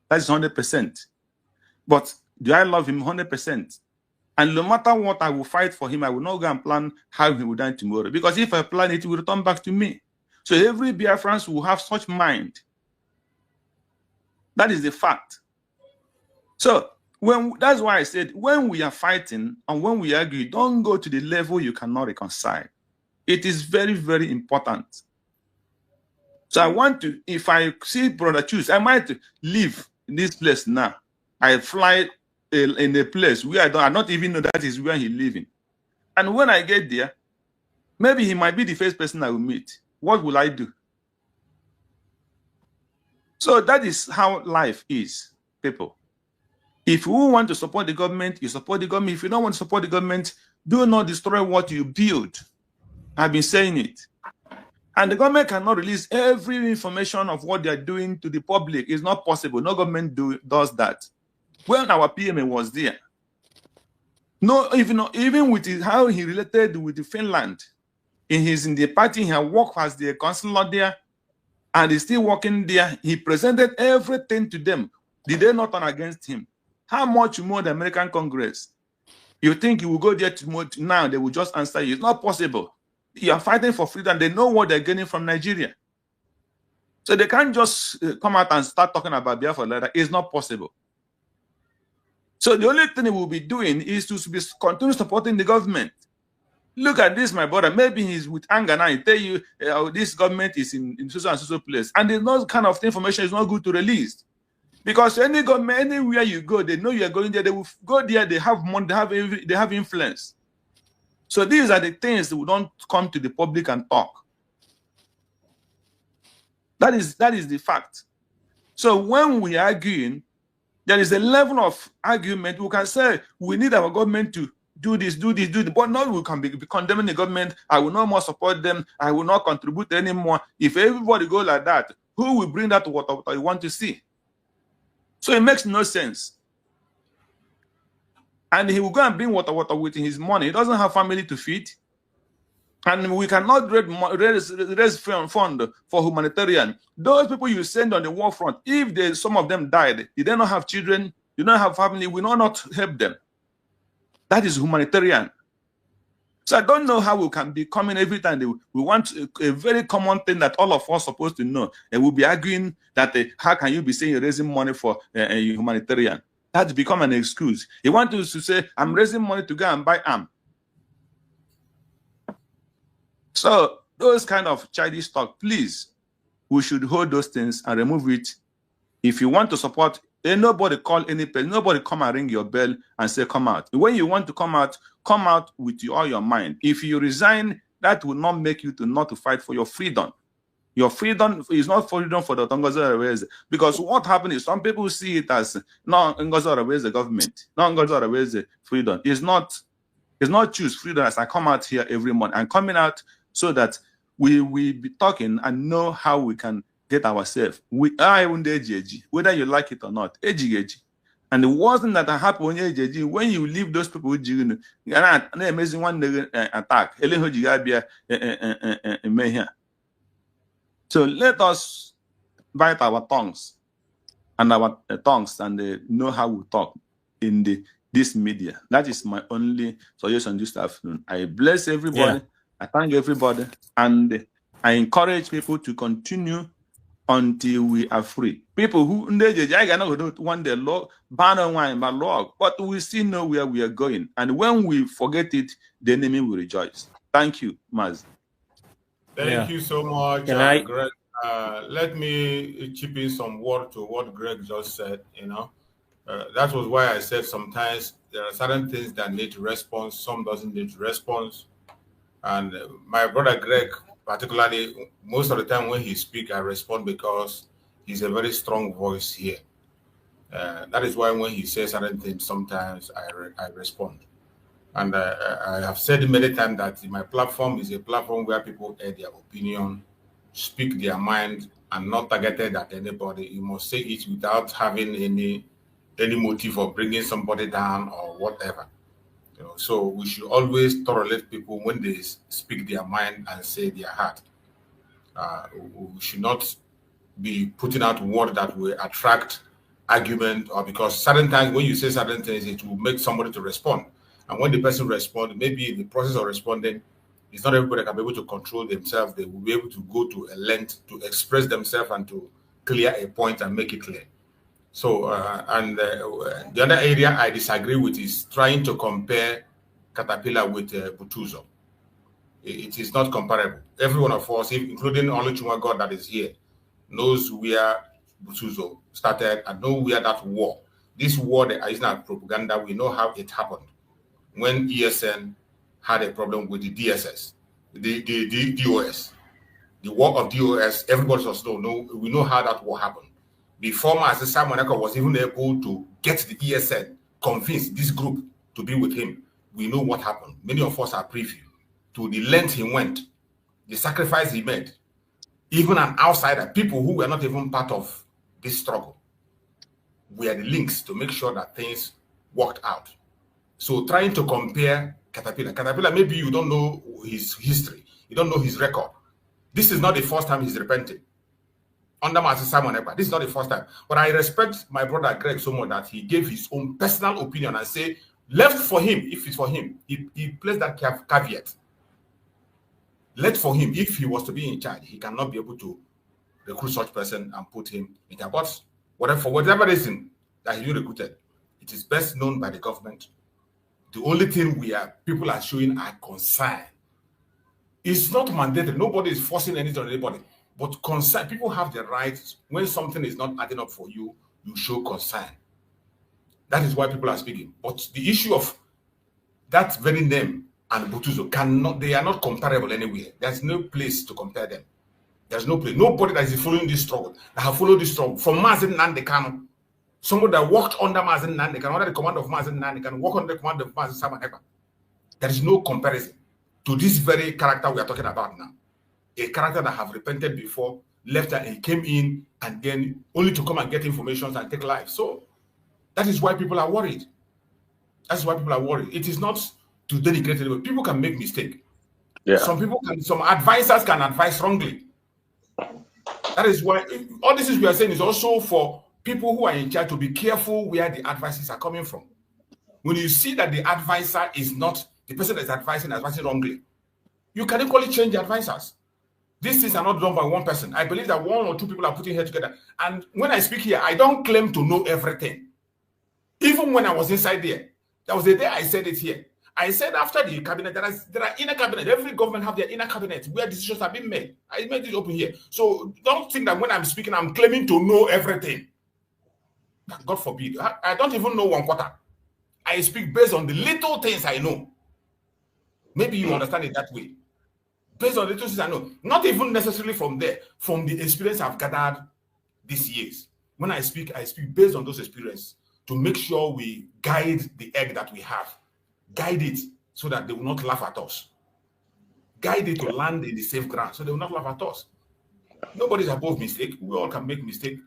That's 100%. But do I love him 100%? And no matter what, I will fight for him. I will not go and plan how he will die tomorrow. Because if I plan it, it will return back to me. So every Biafran will have such mind. That is the fact. So that's why I said, when we are fighting and when we argue, don't go to the level you cannot reconcile. It is very, very important. So I want to, if I see Brother Choose, I might leave this place now. I fly in a place where I not even know that is where he's living. And when I get there, maybe he might be the first person I will meet. What will I do? So that is how life is, people. If you want to support the government, you support the government. If you don't want to support the government, do not destroy what you build. I've been saying it. And the government cannot release every information of what they are doing to the public. It's not possible. No government does that. When our PMA was there, even with how he related with Finland, in the party, he had worked as the consular there, and he's still working there. He presented everything to them. Did they not turn against him? How much more the American Congress? You think you will go there now, they will just answer you. It's not possible. You are fighting for freedom. They know what they're getting from Nigeria. So they can't just come out and start talking about Biafra like that. It's not possible. So the only thing we'll be doing is to continue supporting the government. Look at this, my brother. Maybe he's with anger now. He tell you this government is in so and so place, and there's no kind of information is not good to release, because any government, anywhere you go, they know you are going there. They will go there. They have money. They have influence. So these are the things that we don't come to the public and talk. That is the fact. So when we are arguing, there is a level of argument. We can say we need our government to do this, but not we can be condemning the government. I will no more support them. I will not contribute anymore. If everybody go like that, who will bring that to what you want to see? So it makes no sense. And he will go and bring water with his money. He doesn't have family to feed. And we cannot raise fund for humanitarian. Those people you send on the war front, if some of them died, they don't have children, you don't have family, we will not help them. That is humanitarian. So I don't know how we can be coming every time. We want a very common thing that all of us are supposed to know. And we'll be arguing that how can you be saying you're raising money for a humanitarian? That's become an excuse. You want to say, I'm raising money to go and buy arms. So those kind of childish talk, please, we should hold those things and remove it. If you want to support, nobody call any person, nobody come and ring your bell and say, come out. When you want to come out with all your mind. If you resign, that will not make you not to fight for your freedom. Your freedom is not freedom for the Ngozi Oraweze. Because what happened is some people see it as, no, Ngozi Oraweze government, no, Ngozi Oraweze freedom. It's not choose freedom as I come out here every month. I'm coming out so that we will be talking and know how we can get ourselves. We are in the AGAG, whether you like it or not. AGAG. And the worst thing that happened when you leave those people, an amazing one attack. So let us bite our tongues and know how we talk in this media. That is my only suggestion this afternoon. I bless everybody. Yeah. I thank everybody, and I encourage people to continue until we are free. People who want the law, ban on wine, but law, but we still know where we are going. And when we forget it, the enemy will rejoice. Thank you, Maz. Thank you so much, Greg. Let me chip in some word to what Greg just said. That was why I said sometimes there are certain things that need response, some doesn't need response. And my brother Greg, particularly, most of the time when he speaks, I respond because he's a very strong voice here. That is why when he says certain things, sometimes I respond. And I have said many times that my platform is a platform where people air their opinion, speak their mind, and not targeted at anybody. You must say it without having any motive of bringing somebody down or whatever. So we should always tolerate people when they speak their mind and say their heart. We should not be putting out words that will attract argument, or because certain times when you say certain things, it will make somebody to respond. And when the person responds, maybe in the process of responding, it's not everybody can be able to control themselves. They will be able to go to a length to express themselves and to clear a point and make it clear. So, the other area I disagree with is trying to compare Caterpillar with Butuzo. It is not comparable. Every one of us, including Oluchuma God that is here, knows where Butuzo started and know where that war. This war that is not propaganda. We know how it happened. When ESN had a problem with the DSS, the DOS, the war of DOS, everybody must know. We know how that war happened. Before Mazi Nnamdi was even able to get the ESN, convince this group to be with him, we know what happened. Many of us are privy to the length he went, the sacrifice he made. Even an outsider, people who were not even part of this struggle, were the links to make sure that things worked out. So trying to compare Caterpillar, maybe you don't know his history, you don't know his record. This is not the first time he's repenting. Under Mazi Nnamdi, this is not the first time. But I respect my brother Greg so much that he gave his own personal opinion and say, left for him, if it's for him, he placed that caveat. Left for him, if he was to be in charge, he cannot be able to recruit such person and put him in there. But whatever, for whatever reason that he recruited, it is best known by the government. The only thing people are showing are concern. It's not mandatory. Nobody is forcing anything on anybody. But concern, people have the right, when something is not adding up for you, you show concern. That is why people are speaking. But the issue of that very name and Butuzo they are not comparable anywhere. There's no place to compare them. There's no place. Nobody that is following this struggle, that have followed this struggle, from Mazi Nnamdi Kanu, somebody that worked under Mazi Nnamdi Kanu, under the command of Mazi Nnamdi Kanu, worked under the command of Mazi Nnamdi. There is no comparison to this very character we are talking about now. A character that have repented before, left and came in, and then only to come and get information and take life. So that is why people are worried. That's why people are worried. It is not to denigrate anybody. People can make mistakes. Yeah. Some advisors can advise wrongly. That is why all this is we are saying is also for people who are in charge to be careful where the advices are coming from. When you see that the advisor is not the person that is advising wrongly, you can equally change the advisors. These things are not done by one person. I believe that one or two people are putting here together. And when I speak here, I don't claim to know everything. Even when I was inside there was a day I said it here. I said after the cabinet, there are inner cabinet. Every government have their inner cabinet where decisions have been made. I made it open here. So don't think that when I'm speaking, I'm claiming to know everything. God forbid. I don't even know 1/4. I speak based on the little things I know. Maybe you understand it that way. Based on the little things I know. Not even necessarily from there. From the experience I've gathered these years. When I speak based on those experiences to make sure we guide the egg that we have. Guide it so that they will not laugh at us. Guide it to land in the safe ground so they will not laugh at us. Nobody's above mistake. We all can make mistakes.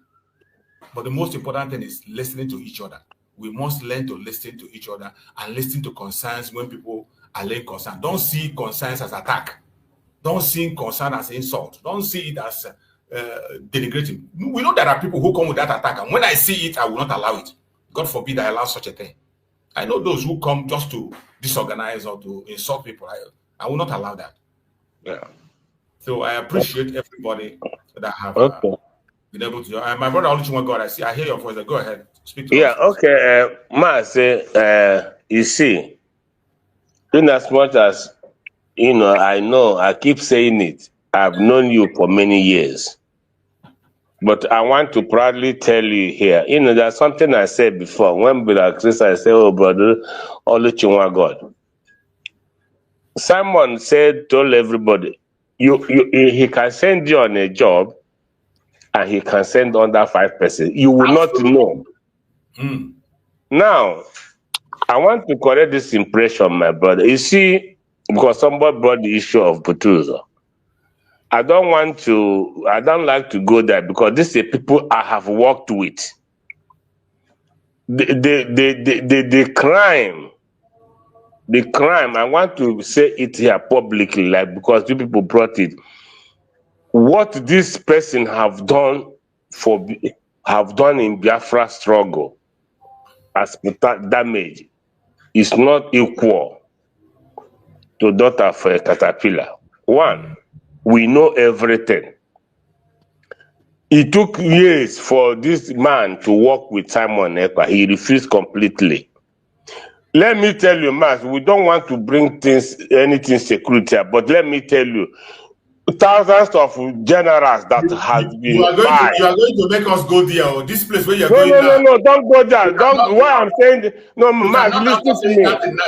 But the most important thing is listening to each other. We must learn to listen to each other and listen to concerns when people are laying concern. Don't see concerns as attack. Don't see concern as insult. Don't see it as denigrating. We know there are people who come with that attack, and when I see it, I will not allow it. God forbid I allow such a thing. I know those who come just to disorganize or to insult people. I will not allow that. Yeah. So I appreciate everybody that have been able to. My brother Oluchiwan God, I hear your voice. Go ahead, speak to us. Okay. Mazi, you see, in as much as I keep saying it. I've known you for many years. But I want to proudly tell you here, there's something I said before. When Brother Chris, I say, oh, brother, Oluchiwan God. Someone told everybody, he can send you on a job and he can send under 5 persons. You will not know. Now, I want to correct this impression, my brother. You see, because somebody brought the issue of Butuzo. I don't like to go there because these are people I have worked with. The crime, I want to say it here publicly, because you people brought it. What this person have done in Biafra struggle as damage is not equal to that of a caterpillar. One, we know everything. It took years for this man to work with Simon Ekpa. He refused completely. Let me tell you, Mas, we don't want to bring anything security, but let me tell you, thousands of generals that has been you are going to make us go there, or this place where you're going now. No, don't go there. Why I'm saying, no, Mas, listen to me.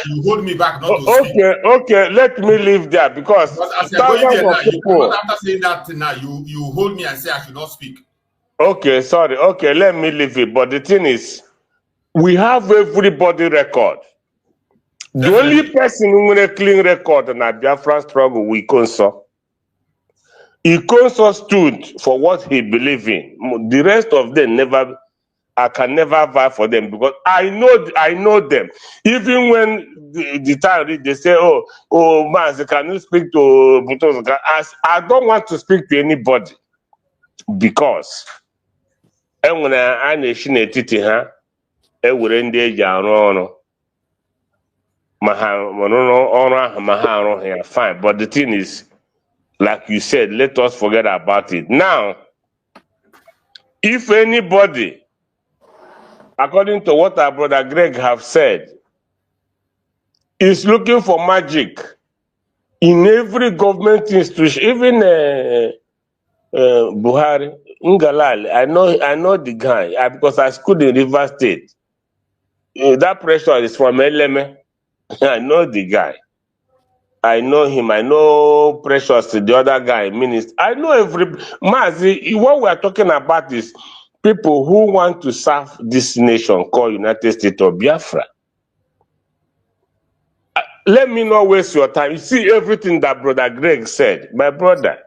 You hold me back not to speak. Okay, let me leave there because thousands of people. After saying that now, you hold me and say I should not speak. Okay, sorry. Okay, let me leave it. But the thing is, we have everybody record. Definitely. The only person who has a clean record in the Biafra struggle, we consult. He stood for what he believed in. The rest of them I can never vie for them because I know them. Even when the time they say, oh, Mazi, can you speak to Butozo? I don't want to speak to anybody because when I nation etiti ha, ewere ndị eji arụ ọrụ, fine. But the thing is, like you said, let us forget about it. Now, If anybody, according to what our brother Greg have said, is looking for magic in every government institution, even Buhari, Ngalal, I know the guy because I schooled in River State. That pressure is from Eleme. I know the guy. I know him. I know Precious, the other guy, minister. I know every Mazi. What we are talking about is people who want to serve this nation called United States of Biafra. Let me not waste your time. You see everything that Brother Greg said, my brother.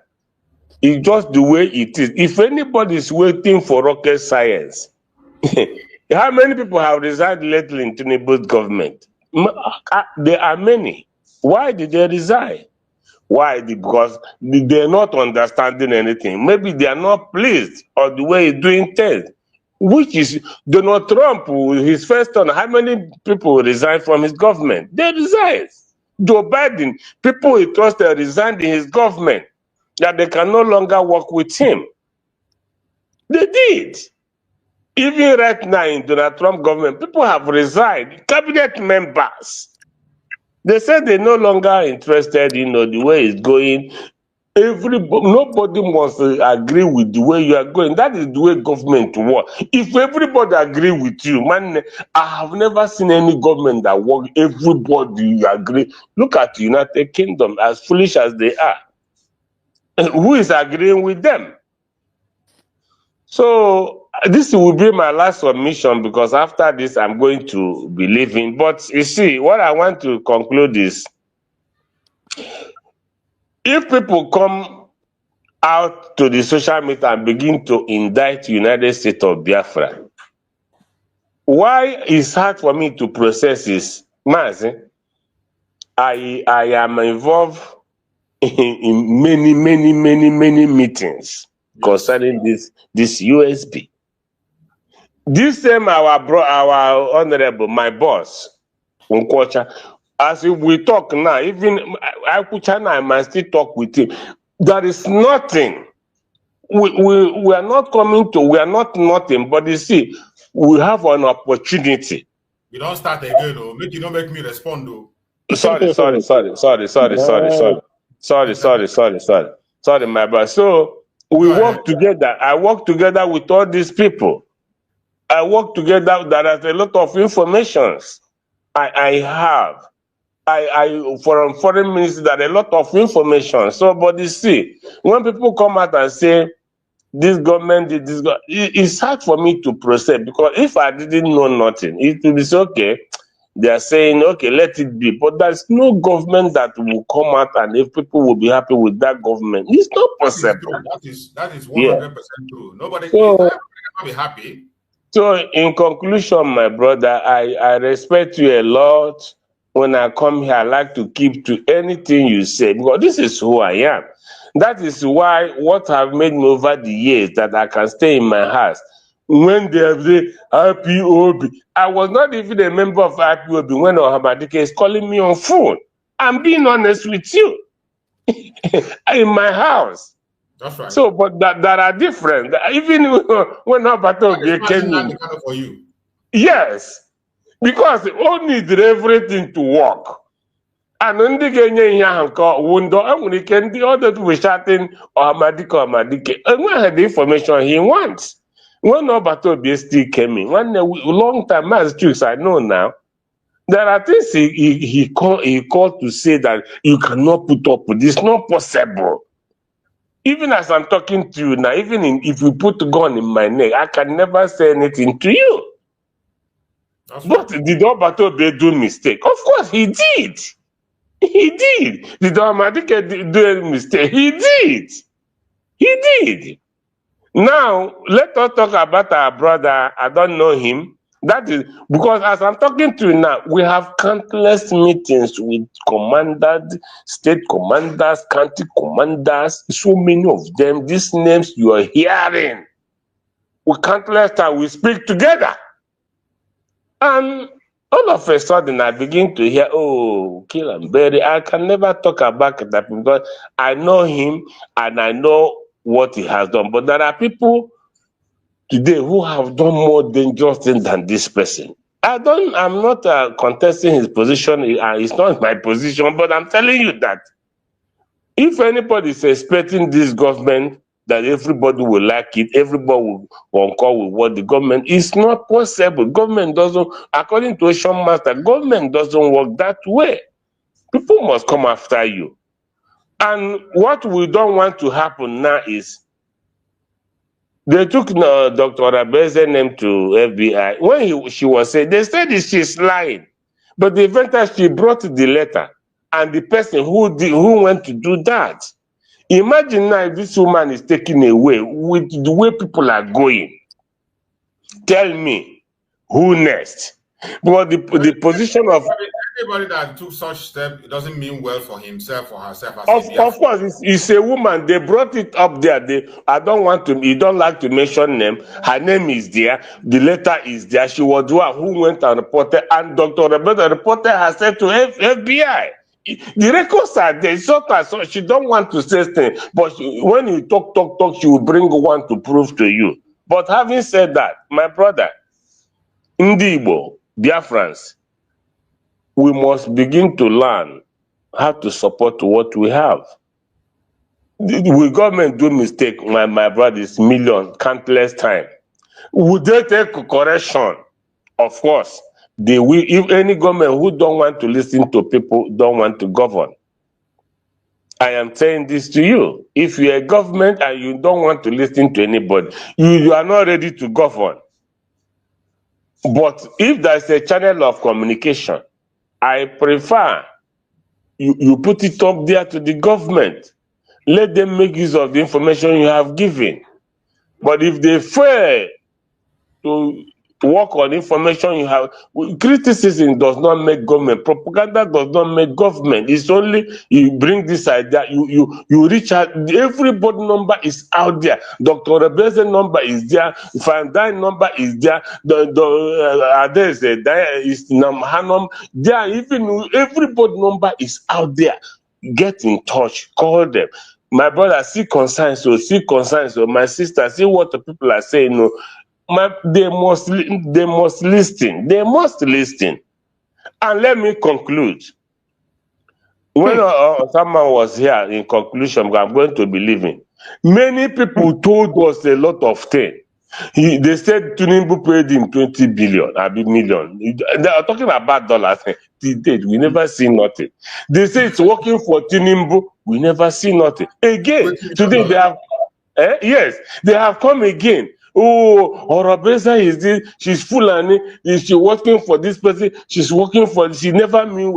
It's just the way it is. If anybody is waiting for rocket science, how many people have resigned lately in Tinubu's government? There are many. Why did they resign? Why? Because they're not understanding anything. Maybe they are not pleased on the way he's doing things. Which is Donald Trump, his first term, how many people resigned from his government? They resigned. Joe Biden, people he trusted resigned in his government, that they can no longer work with him. They did. Even right now in Donald Trump government, people have resigned. Cabinet members. They said they're no longer interested in the way it's going. Nobody must agree with the way you are going. That is the way government works. If everybody agree with you, man, I have never seen any government that works. Everybody agree. Look at the United Kingdom, as foolish as they are. Who is agreeing with them? So this will be my last submission, because after this I'm going to be leaving. But you see, what I want to conclude is, if people come out to the social media and begin to indict United States of Biafra, why it's hard for me to process is, Mazi, I am involved in many meetings concerning this USB. This same our honorable, my boss, Nkwocha, as if we talk now, even I must still talk with him. There is nothing. We are not coming to, we are not nothing, but you see, we have an opportunity. You don't start again, though. You don't make me respond, though. Sorry, my brother. So we work together. I work together with all these people. I work together. There is a lot of informations I have. From foreign ministry, there are a lot of information. So, but you see, when people come out and say this government did this, it's hard for me to process, because if I didn't know nothing, it would be okay. They are saying, okay, let it be. But there's no government that will come out and if people will be happy with that government. It's not possible. That is 100% true. Nobody can be happy. So in conclusion, my brother, I respect you a lot. When I come here, I like to keep to anything you say, because this is who I am. That is why what have made me over the years that I can stay in my house. When they have the IPOB, I was not even a member of IPOB when Ohamadike is calling me on phone. I'm being honest with you. In my house. That's right. So, but that are different. Even when Ohamadike came in. For you. Yes. Because they all need everything to work. And when they get window, and when they can the other to be shouting Ohamadike, and when had the information he wants. When Obato still came in, one long time as tricks I know now, there are things he called to say that you cannot put up with. It's not possible. Even as I'm talking to you now, even if you put a gun in my neck, I can never say anything to you. But did Obato do mistake? Of course he did. He did. Did Ohamadike do a mistake? He did. He did. Now, let us talk about our brother. I don't know him. That is because as I'm talking to you now, we have countless meetings with commanders, state commanders, county commanders, so many of them. These names you are hearing. We countless times we speak together. And all of a sudden I begin to hear, oh, kill and bury. I can never talk about that because I know him and I know what he has done. But there are people today who have done more dangerous things than this person. I'm not contesting his position. It's not my position, but I'm telling you that if anybody is expecting this government that everybody will like it, everybody will concur with what the government, it's not possible. Government doesn't, according to Ocean Master, government doesn't work that way. People must come after you. And what we don't want to happen now is they took Dr. Arabese's name to FBI. When she was saying, they said she's lying. But the event that she brought the letter and the person who went to do that. Imagine now if this woman is taken away with the way people are going. Tell me, who next? But the position of anybody that took such step, it doesn't mean well for himself or herself. Of course, it's a woman. They brought it up there. I don't want to. You don't like to mention name. Her name is there. The letter is there. She was the one who went and reported, and Dr. Rebecca reporter has said to FBI. The records are there. So she don't want to say things, but when you talk, she will bring one to prove to you. But having said that, my brother, Igbo, Biafrans, we must begin to learn how to support what we have. Will government do mistake, my brother, is countless time. Would they take correction? Of course, they will. If any government who don't want to listen to people don't want to govern. I am saying this to you. If you're a government and you don't want to listen to anybody, you are not ready to govern. But if there's a channel of communication, I prefer you put it up there to the government. Let them make use of the information you have given. But if they fail to work on information you have, criticism does not make government. Propaganda does not make government. It's only you bring this idea, you reach out. Everybody number is out there. Dr. Rebese's number is there. Van Dyne number is there. There's Hanum. There, even everybody number is out there. Get in touch. Call them. My brother, see concerns. So my sister, see what the people are saying. No. They must listen. They must listen. And let me conclude. When someone was here in conclusion, I'm going to be leaving. Many people told us a lot of things. They said Tinubu paid him 20 billion, million. They are talking about dollars. To date, we never see nothing. They say it's working for Tinubu. We never see nothing. Again, today they have, yes, they have come again. Oh, Orabesa is this, she's Fulani, is she working for this person? She's working for, she never mean.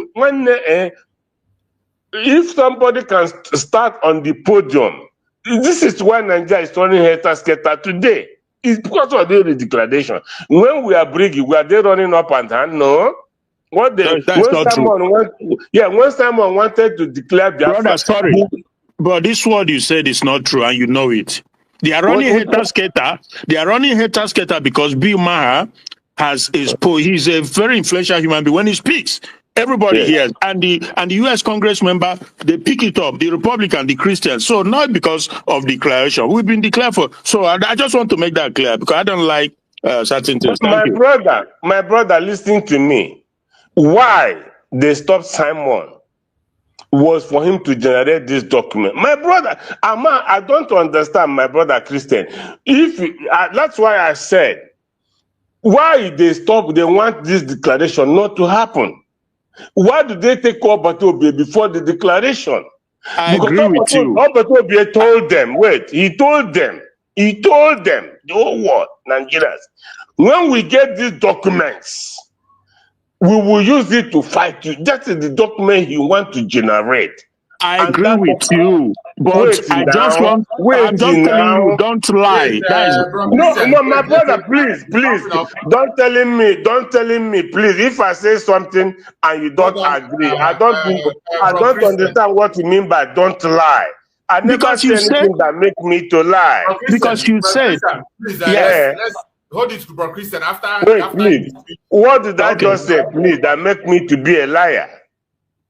If somebody can start on the podium, this is why Nigeria is turning hater-scatter today. It's because of the declaration. When we are bringing, we are they running up and down? No. What they, when someone wanted to declare Biafra, brother, sorry, but this word you said is not true, and you know it. They are running hater-scatter. They are running hater-scatter because Bill Maher he's a very influential human being. When he speaks, everybody hears. And the US Congress member, they pick it up, the Republican, the Christians. So not because of declaration. We've been declared for. So I just want to make that clear because I don't like certain things. My brother, listen to me. Why they stopped Simon was for him to generate this document. My brother, I don't understand, my brother Christian. That's why I said, why they stop, they want this declaration not to happen. Why do they take Obatobe before the declaration? I agree with you. Obatobe told them, he told them, the whole world, Nigerians, when we get these documents, we will use it to fight you. That is the document you want to generate. I agree with you, but I'm telling you, don't lie. No, my brother, please, don't telling me, please. If I say something and you don't agree, I don't understand what you mean by don't lie. I never say anything that make me to lie. Because you said, let's hold it to Bro Christian after. Please. What did I just say, please, that make me to be a liar?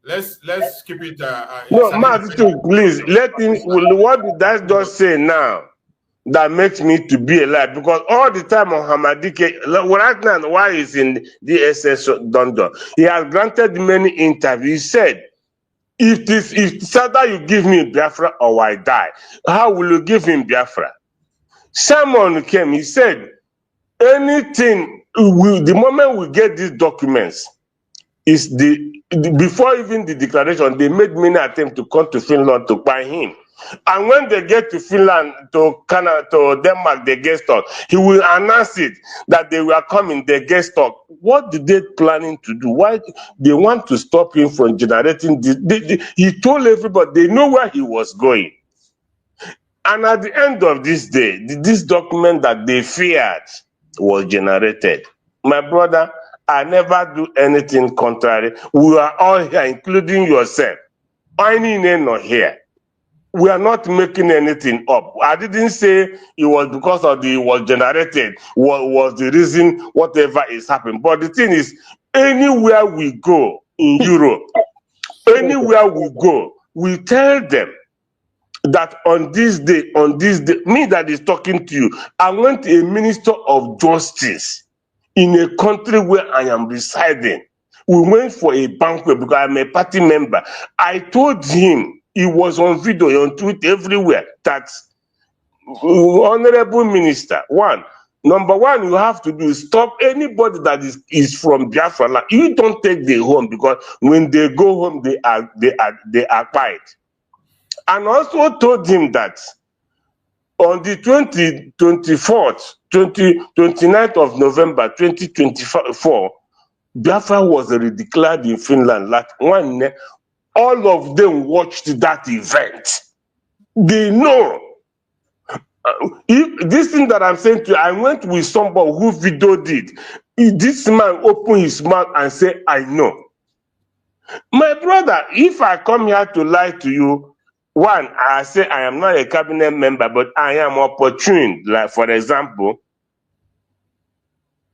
Let's keep it. No, Mazi, please let him. What did I just say now? that makes me to be alive, because all the time on Hamadike, right now, while he's in the SS London, he has granted many interviews. He said, if it's either you give me Biafra or I die, how will you give him Biafra? Someone came, he said, anything, the moment we get these documents, is before even the declaration, they made many attempts to come to Finland to buy him. And when they get to Finland, to Canada, to Denmark, they get stuck. He will announce it that they were coming, they get stuck. What did they planning to do? Why they want to stop him from generating this? He told everybody they know where he was going. And at the end of this day, this document that they feared was generated. My brother, I never do anything contrary. We are all here, including yourself. I not here. We are not making anything up. I didn't say it was because of it was generated, what was the reason, whatever is happening. But the thing is, anywhere we go in Europe, anywhere we go, we tell them that on this day, me that is talking to you, I want a minister of justice in a country where I am residing. We went for a banquet because I'm a party member. I told him, he was on video, on Twitter, everywhere, that Honorable Minister, number one, you have to do stop anybody that is from Biafra. Like, you don't take them home, because when they go home, they are quiet. And also told him that on the 29th of November 2024, Biafra was redeclared in Finland. Like all of them watched that event. They know. If this thing that I'm saying to you, I went with somebody who videoed it. This man opened his mouth and said, I know. My brother, if I come here to lie to you, one, I say I am not a cabinet member, but I am opportune. Like, for example,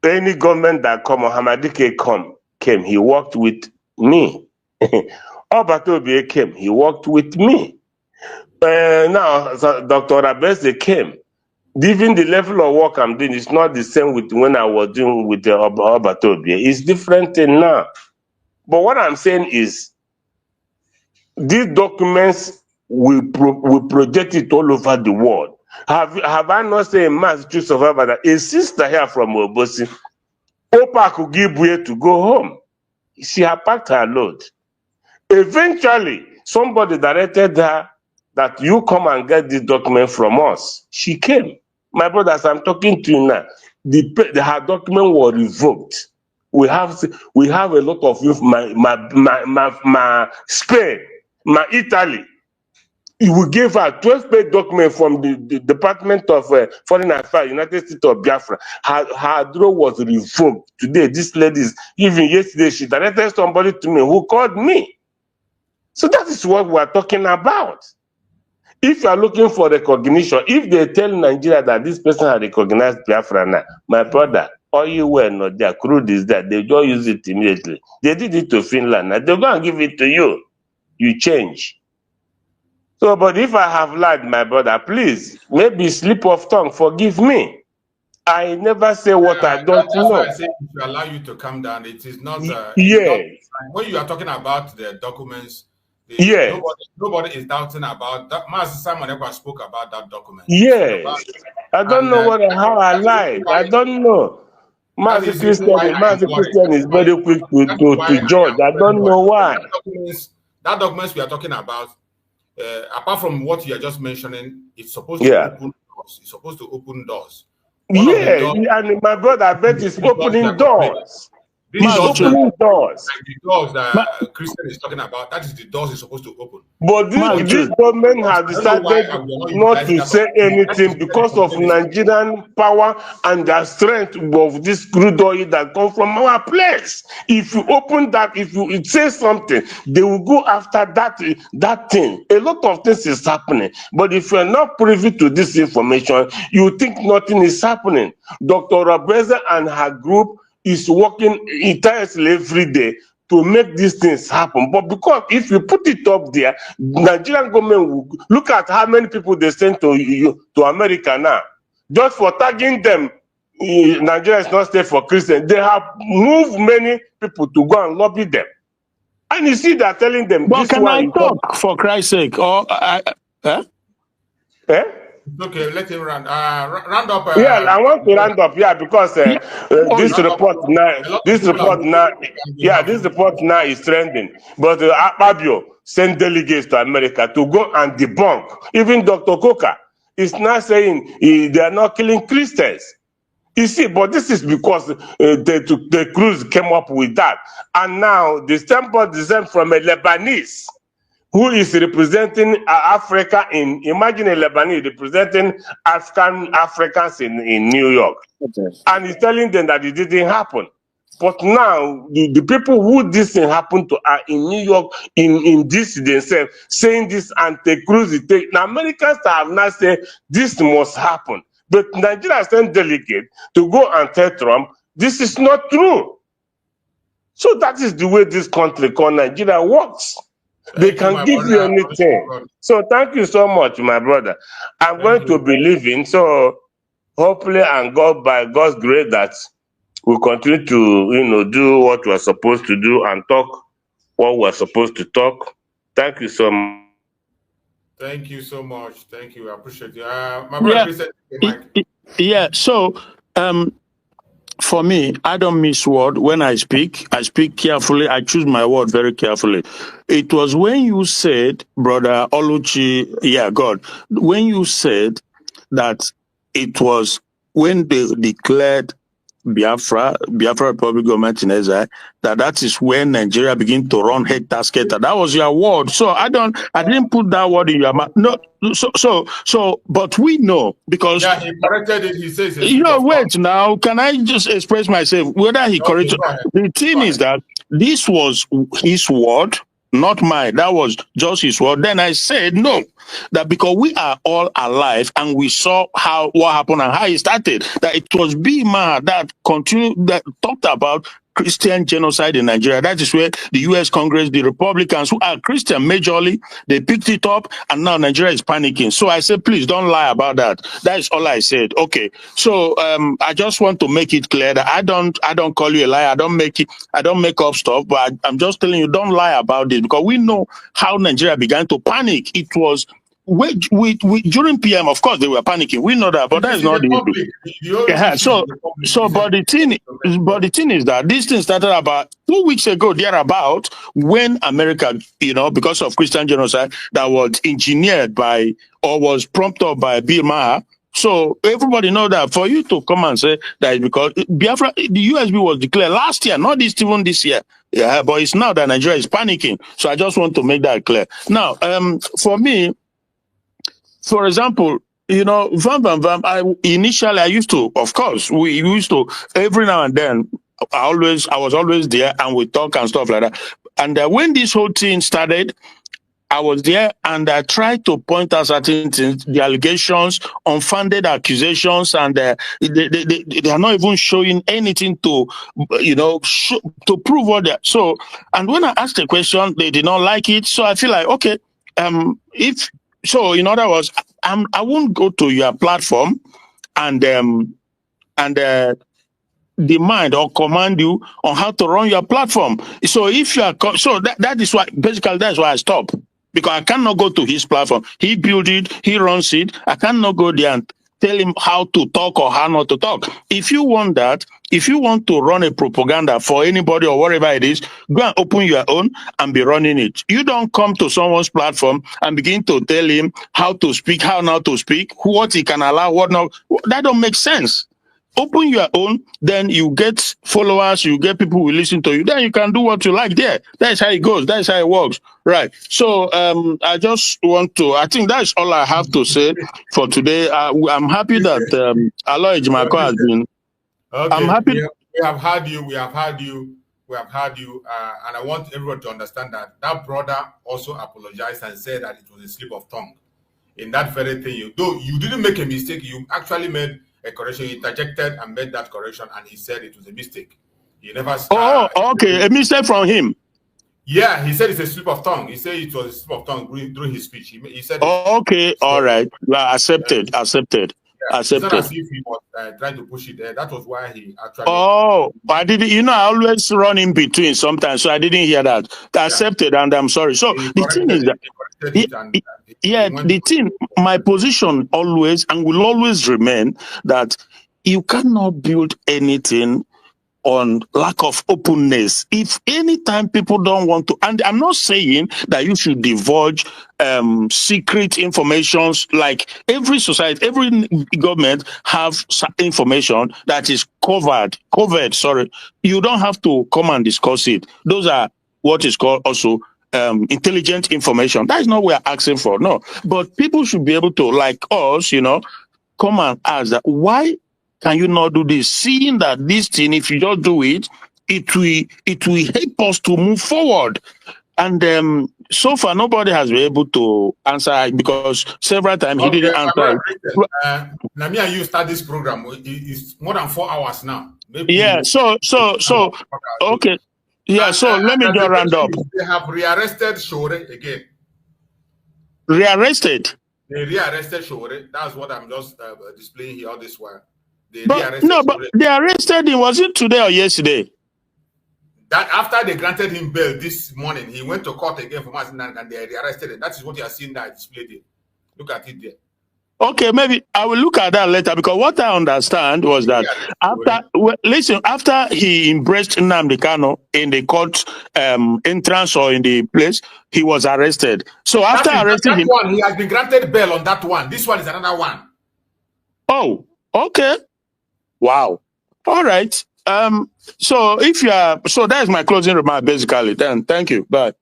any government that come, Hamadike came, he worked with me. Obatobie came, he worked with me. Now, Dr. Abese came. Even the level of work I'm doing is not the same with when I was doing with the Obatobie. It's different now. But what I'm saying is, these documents will project it all over the world. Have I not said in Massachusetts survivor that a sister here from Obosi, Opa could give way to go home. She had packed her load. Eventually, somebody directed her that you come and get this document from us. She came. My brothers, I'm talking to you now. Her document was revoked. We have a lot of my Spain, my Italy. We gave her 12-page document from the Department of Foreign Affairs, United States of Biafra. Her draw was revoked. Today, this lady, even yesterday, she directed somebody to me who called me. So that is what we are talking about. If you are looking for recognition, if they tell Nigeria that this person has recognized Biafra now, my brother, all you were not there, crude is that they don't use it immediately. They did it to Finland. Now they're going to give it to you. You change. So, but if I have lied, my brother, please, maybe slip of tongue, forgive me. I never say what I don't know. Why I say to allow you to calm down. It is not. When you are talking about the documents, nobody is doubting about that. Master Simon ever spoke about that document. Yes, I don't know how I lied. I don't know. Master Christian is very quick to judge. I don't know why. That documents we are talking about, apart from what you are just mentioning, it's supposed to open doors. It's supposed to open doors. And my brother, I bet it's opening doors. Opening doors. Like the doors that Christian is talking about, that is the doors he's supposed to open. But this government has decided not to say anything because of Nigerian power and the strength of this crude oil that comes from our place. If you open that, if you say something, they will go after that thing. A lot of things is happening. But if you're not privy to this information, you think nothing is happening. Dr. Rabeza and her group is working tirelessly every day to make these things happen. But because if you put it up there, Nigerian government will look at how many people they send to America now. Just for tagging them, Nigeria is not safe for Christians. They have moved many people to go and lobby them. And you see, they're telling them, But this can I one talk for Christ's sake? Or Eh? Okay, let him round up. Yeah, I want to round up. Yeah, because this report now is trending. But Akpabio sent delegates to America to go and debunk. Even Dr. Coker is now saying they are not killing Christians. You see, but this is because the Cruz came up with that, and now the sample descent from a Lebanese who is representing Africa imagine a Lebanese representing Africans in New York. Okay. And he's telling them that it didn't happen. But now, the people who this thing happened to are in New York, in this themselves, saying this anti-Cruz. Now, Americans have now said this must happen. But Nigeria sent delegates to go and tell Trump, this is not true. So that is the way this country called Nigeria works. They can give you anything. So thank you so much, my brother. I'm going to be leaving. So hopefully, and God, by God's grace, that we'll continue to, do what we're supposed to do and talk what we're supposed to talk. Thank you so much. Thank you so much. Thank you. I appreciate you. My brother, yeah. So, for me, I don't miss word when I speak. I speak carefully. I choose my word very carefully. It was when you said, Brother Oluchi, God, when you said that it was when they declared Biafra Republic Government in exile, that is when Nigeria began to run head scatter. That was your word. So I didn't put that word in your mouth. No, so but we know because he corrected it. He says wait now. Can I just express myself? Whether he corrected the thing is that this was his word, not mine. That was just his word. Then I said no, that because we are all alive and we saw what happened and how it started, that it was Bima that talked about Christian genocide in Nigeria. That is where the U.S. Congress, the Republicans who are Christian majorly, they picked it up, and now Nigeria is panicking. So I said, please don't lie about that. That is all I said. Okay. So I just want to make it clear that I don't call you a liar. I don't make up stuff, but I'm just telling you, don't lie about it, because we know how Nigeria began to panic. It was during PM, of course, they were panicking. We know that, but that is not the issue. Yeah, but the thing is that this thing started about 2 weeks ago, thereabout, when America, because of Christian genocide that was engineered by or was prompted up by Bill Maher. So everybody know that. For you to come and say that is because Biafra, the USB was declared last year, not even this year. Yeah, but it's now that Nigeria is panicking. So I just want to make that clear. Now, for me, for example, initially I used to, of course, we used to, every now and then, I was always there and we talk and stuff like that. And when this whole thing started, I was there and I tried to point out certain things, the allegations, unfounded accusations, and they are not even showing anything to, to prove what they're. So, and when I asked the question, they did not like it. So I feel like, okay, so, in other words, I won't go to your platform and demand or command you on how to run your platform. So if you are, that is why, basically, that's why I stop, because I cannot go to his platform. He built it, he runs it. I cannot go there and tell him how to talk or how not to talk. If you want that, if you want to run a propaganda for anybody or whatever it is, go and open your own and be running it. You don't come to someone's platform and begin to tell him how to speak, how not to speak, what he can allow, what not. That don't make sense. Open your own, then you get followers, you get people who listen to you, then you can do what you like there. That's how it goes. That's how it works. Right. So I just want to, I think that's all I have to say for today. I'm happy that Aloy Jimako has been. Okay. I'm happy. We have heard you. And I want everyone to understand that brother also apologized and said that it was a slip of tongue. In that very thing, though you didn't make a mistake, you actually made a correction. He interjected and made that correction, and he said it was a mistake. He never. Oh, okay. A mistake from him. Yeah, he said it's a slip of tongue. He said it was a slip of tongue during his speech. He said. Oh, okay, so, all right. Well, accepted. Yeah, accepted. It's not as if he was trying to push it there. That was why he actually. Oh, I didn't. You know, I always run in between sometimes, so I didn't hear that. Accepted, and I'm sorry. So the thing is that, the thing, my position always and will always remain that you cannot build anything on lack of openness. If anytime people don't want to, and I'm not saying that you should divulge secret informations, like every society, every government have information that is covered, sorry. You don't have to come and discuss it. Those are what is called also intelligent information. That is not what we're asking for, no. But people should be able to, like us, you know, come and ask that, why can you not do this? Seeing that this thing, if you just do it, it will help us to move forward. And so far, nobody has been able to answer, because several times he didn't answer. Now, me and you start this program. It's more than 4 hours now. Maybe yeah. So okay. Yeah. So let me just round up. They have rearrested Shore again. Rearrested. They rearrested Shore. That's what I'm just displaying here all this while. But they arrested him. Was it today or yesterday? That after they granted him bail this morning, he went to court again for Mazi Nnamdi, and they arrested him. That is what you are seeing there displayed there. Look at it there. Okay, maybe I will look at that later, because what I understand was that after he embraced Nnamdi Kanu in the court entrance or in the place, he was arrested. So after arresting him, he has been granted bail on that one. This one is another one. Oh, okay. Wow. All right. So if you are, so that is my closing remark basically. Then thank you. Bye.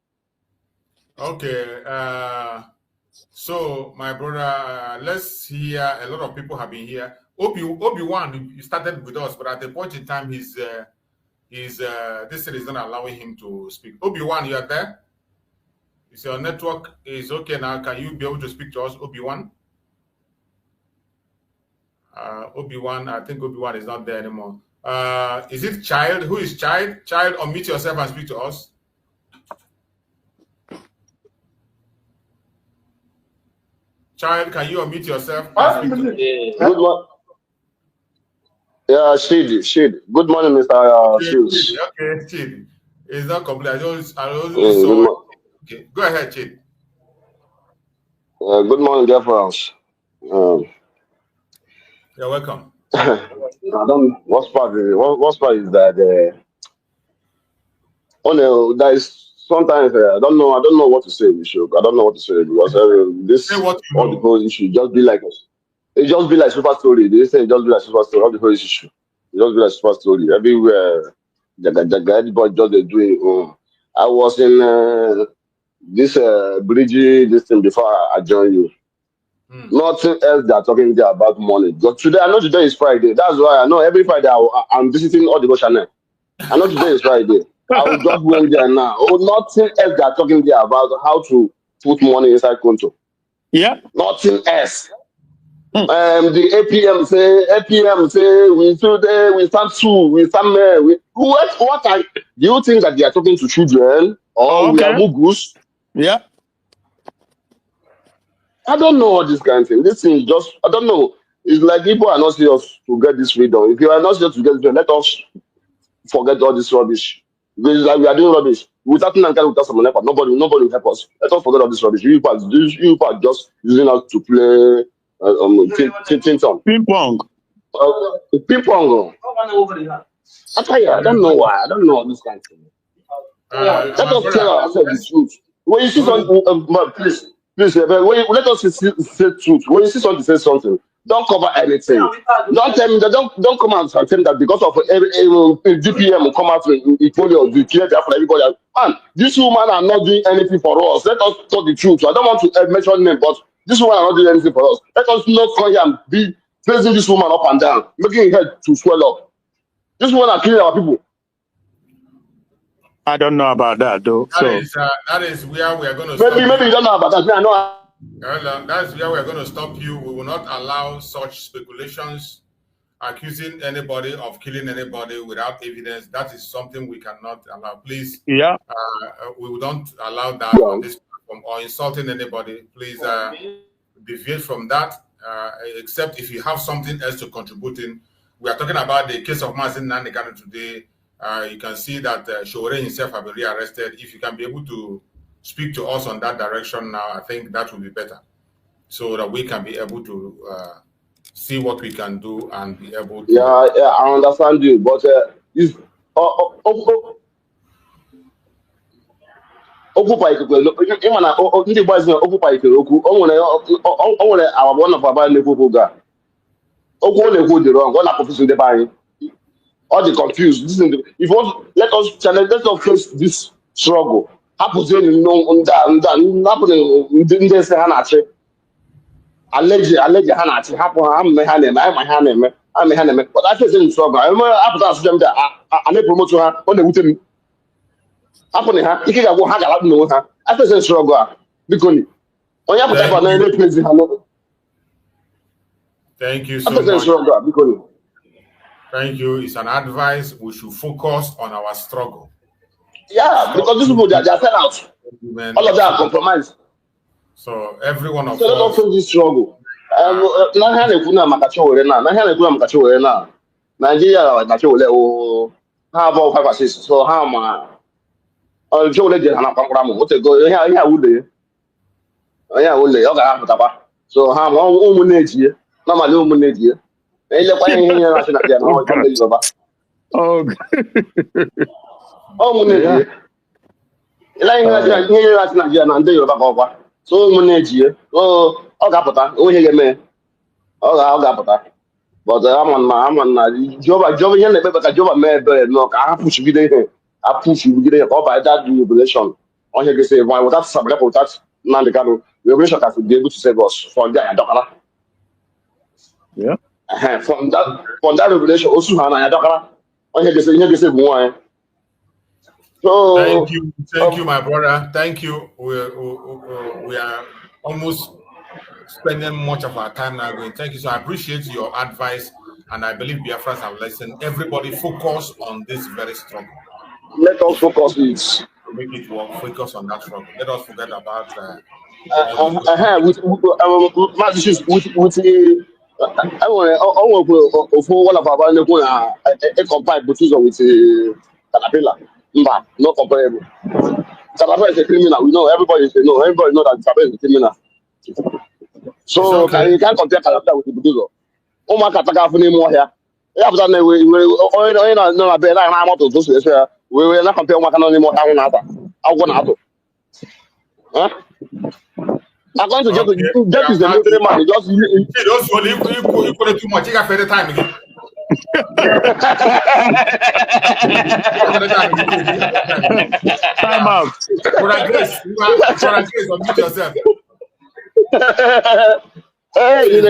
Okay. So my brother, let's hear. A lot of people have been here. Obi-Wan, you started with us, but at the point in time, this thing is not allowing him to speak. Obi-Wan, you are there? Is your network is okay now? Can you be able to speak to us, Obi-Wan? Obi-Wan, I think Obi-Wan is not there anymore. Is it Child? Who is Child? Child, unmute yourself and speak to us. Child, can you unmute yourself? Good morning. Yeah, Shid. Good morning, Mr. Shields. Okay, Chid. It's not complete. I only saw. Okay, go ahead, Chid. Good morning, dear friends. You're welcome. I don't. What's part is that? Oh no, there is sometimes I don't know what to say. I don't know what to say, because this all the whole issue just be like it just be like super story. They say it just be like super story. All the whole issue, it just be like super story everywhere. Everybody just they doing. I was in this bridge this thing before I joined you. Nothing else they're talking there about money. But today, I know today is Friday. That's why I know every Friday I'm visiting all the channel. I know today is Friday. I will just went there now. Oh, nothing else they're talking there about how to put money inside Konto. Yeah. Nothing else. The APM say we stand true, we stand there. Do you think that they are talking to children or we are mugus? Yeah. I don't know what this kind of thing. This thing is just, I don't know. It's like people are not serious to get this freedom. If you are not serious to get this freedom, let us forget all this rubbish. Because like we are doing rubbish. Without someone else, nobody will help us. Let us forget all this rubbish. You are just using us to play ping pong. Ping pong. I tell you, I don't know why. I don't know this kind of thing. Let us tell ourselves the truth. When you see something, please, let us say truth. When you see something, say something. Don't cover anything. Don't tell me that. Don't come out and tell me that because of DPM will come out and equally declare that for everybody. Man, this woman are not doing anything for us. Let us tell the truth. I don't want to mention name, but this woman are not doing anything for us. Let us not come here and be praising this woman up and down, making her head to swell up. This woman are killing our people. I don't know about that though. That is where we are going to stop. Maybe you don't know about that. I know. That's where we are going to stop you. We will not allow such speculations accusing anybody of killing anybody without evidence, that is something we cannot allow. Please, yeah, we don't allow that on this platform, or insulting anybody. Please deviate from that, except if you have something else to contribute in. We are talking about the case of Mazi Nnamdi Kanu today. You can see that Showore himself has been rearrested. If you can be able to speak to us on that direction now, I think that will be better, so that we can be able to see what we can do and be able to... Yeah, I understand you, but if occupy ndị gbazi occupy kere okwu o nwere our one of our na-ekwu ga okwu ọ na-ekwu dị wrong, ọ na-confuse ndị be anyị, all the confused. This is if you want, let us challenge, let us face this struggle. Hapụzie ndị ese ha na-achị aleji ha na-achị hapụ ha mme ha na-eme ha na-eme but I face the struggle. I remember apụta asụja m a na-epromote ha, ọ na-ewute m. Hapụnị ha ike ga-agwụ ha ga-alapụ n'onwe ha. I face the struggle a biko ni onye apụta kwa na na-eprezi ha n'ụlọ. Thank you so much. Thank you. It's an advice. We should focus on our struggle. Yeah, because these people, they are fell out. All of them are compromised. So every one of us. So let us face this struggle. Nigeria have all 5 or 6. So how am Joe Legend and Pampram? What they go here? So how am not my little money here. Oh, so money, oh, but I'm on job here, but a job no, I push video, I push video by that regulation. On here, say, why would that some level that Nnamdi Kanu regulation has to be able to save us from that dollar. Yeah. From that regulation, also, I don't on here, say, more. So, thank you, my brother. Thank you. We are almost spending much of our time now going. Thank you. So I appreciate your advice, and I believe Biafrans have listened. Everybody focus on this very struggle. Let us focus it. Make it work. Focus on that struggle. Let us forget about I want one of our combined with Caterpillar. No comparable. Caterpillar is a criminal. We know everybody say no. Everybody know that Caterpillar is a criminal. So you can't compare Caterpillar with the Buduzo. Oh my Kataka for more here. After that, we no a better amount of those. We will not compare one anymore. I want to. Huh? I'm going to that is the military man. Just those you put too much. You got the time again. Time out. Grace, unmute yourself. Hey,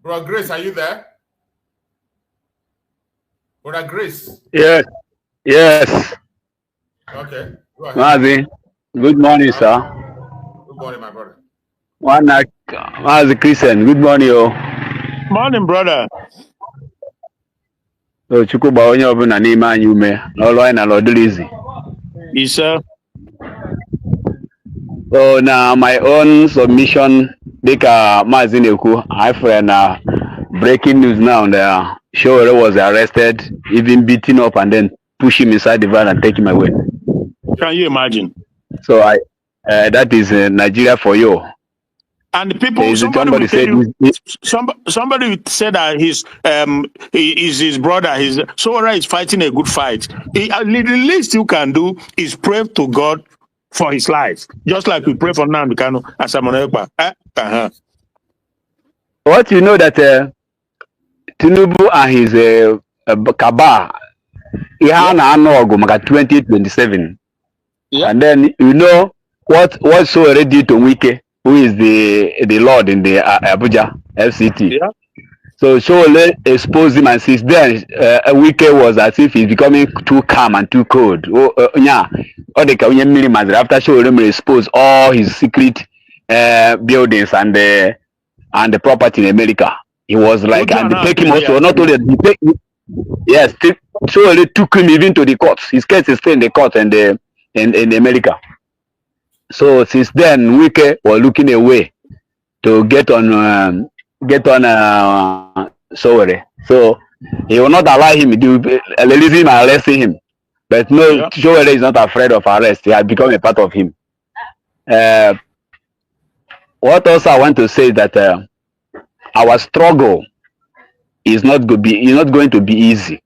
Brother Grace, are you there? Brother Grace. Yes. Yes. Okay. Mazi, good morning, sir. Good morning, my brother. Mazi Christian, good morning, yo. Morning, brother. So, Chukuba onye obuna n'ime anyị ume, n'ọlụ na lọdụlizi. Yes, sir. So, now my own submission, dịka Mazi na-ekwu, I find breaking news now. The Showore was arrested, even beaten up, and then push him inside the van and take him away. Can you imagine? So that is Nigeria for you. And people, somebody said that his brother, Sora is fighting a good fight. The least you can do is pray to God for his life, just like we pray for Nnamdi Kanu as a What you know that Tinubu and his cabal, he had an orgo 2027. Yeah. And then you know what Sowore did to Wike, who is the Lord in the Abuja FCT. Yeah. So Sowore exposed him, and since then Wike was as if he's becoming too calm and too cold. After Sowore exposed all his secret buildings and and the property in America. He was like, and they take him also, not only, yes, so they took him even to the courts. His case is still in the court and in America. So since then, Wike was looking away to get on Sowore. So he will not allow him to release him and arresting him. But no, Sowore is not afraid of arrest. He has become a part of him. What also I want to say is that our struggle is not going to be easy.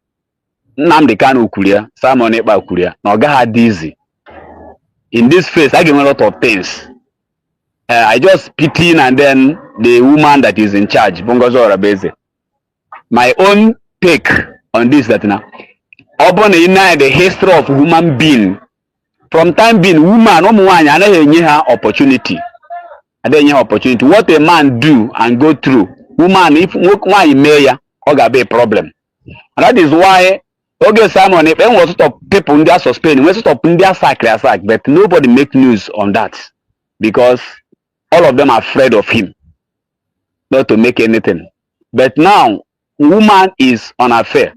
Nnamdi Kanu Kuria, Simon Ekpa Kuria, no God easy. In this phase, I give a lot of things. I just pity and then the woman that is in charge, Bongozo Rabeze. My own take on this that now, upon the history of human being, from time being, woman, no opportunity. Opportunity. What a man do and go through, woman, if why mayor, or be a problem. And that is why okay, Simon, if was stop people in their suspending, we stop in their sack, but nobody make news on that because all of them are afraid of him, not to make anything. But now, woman is on affair.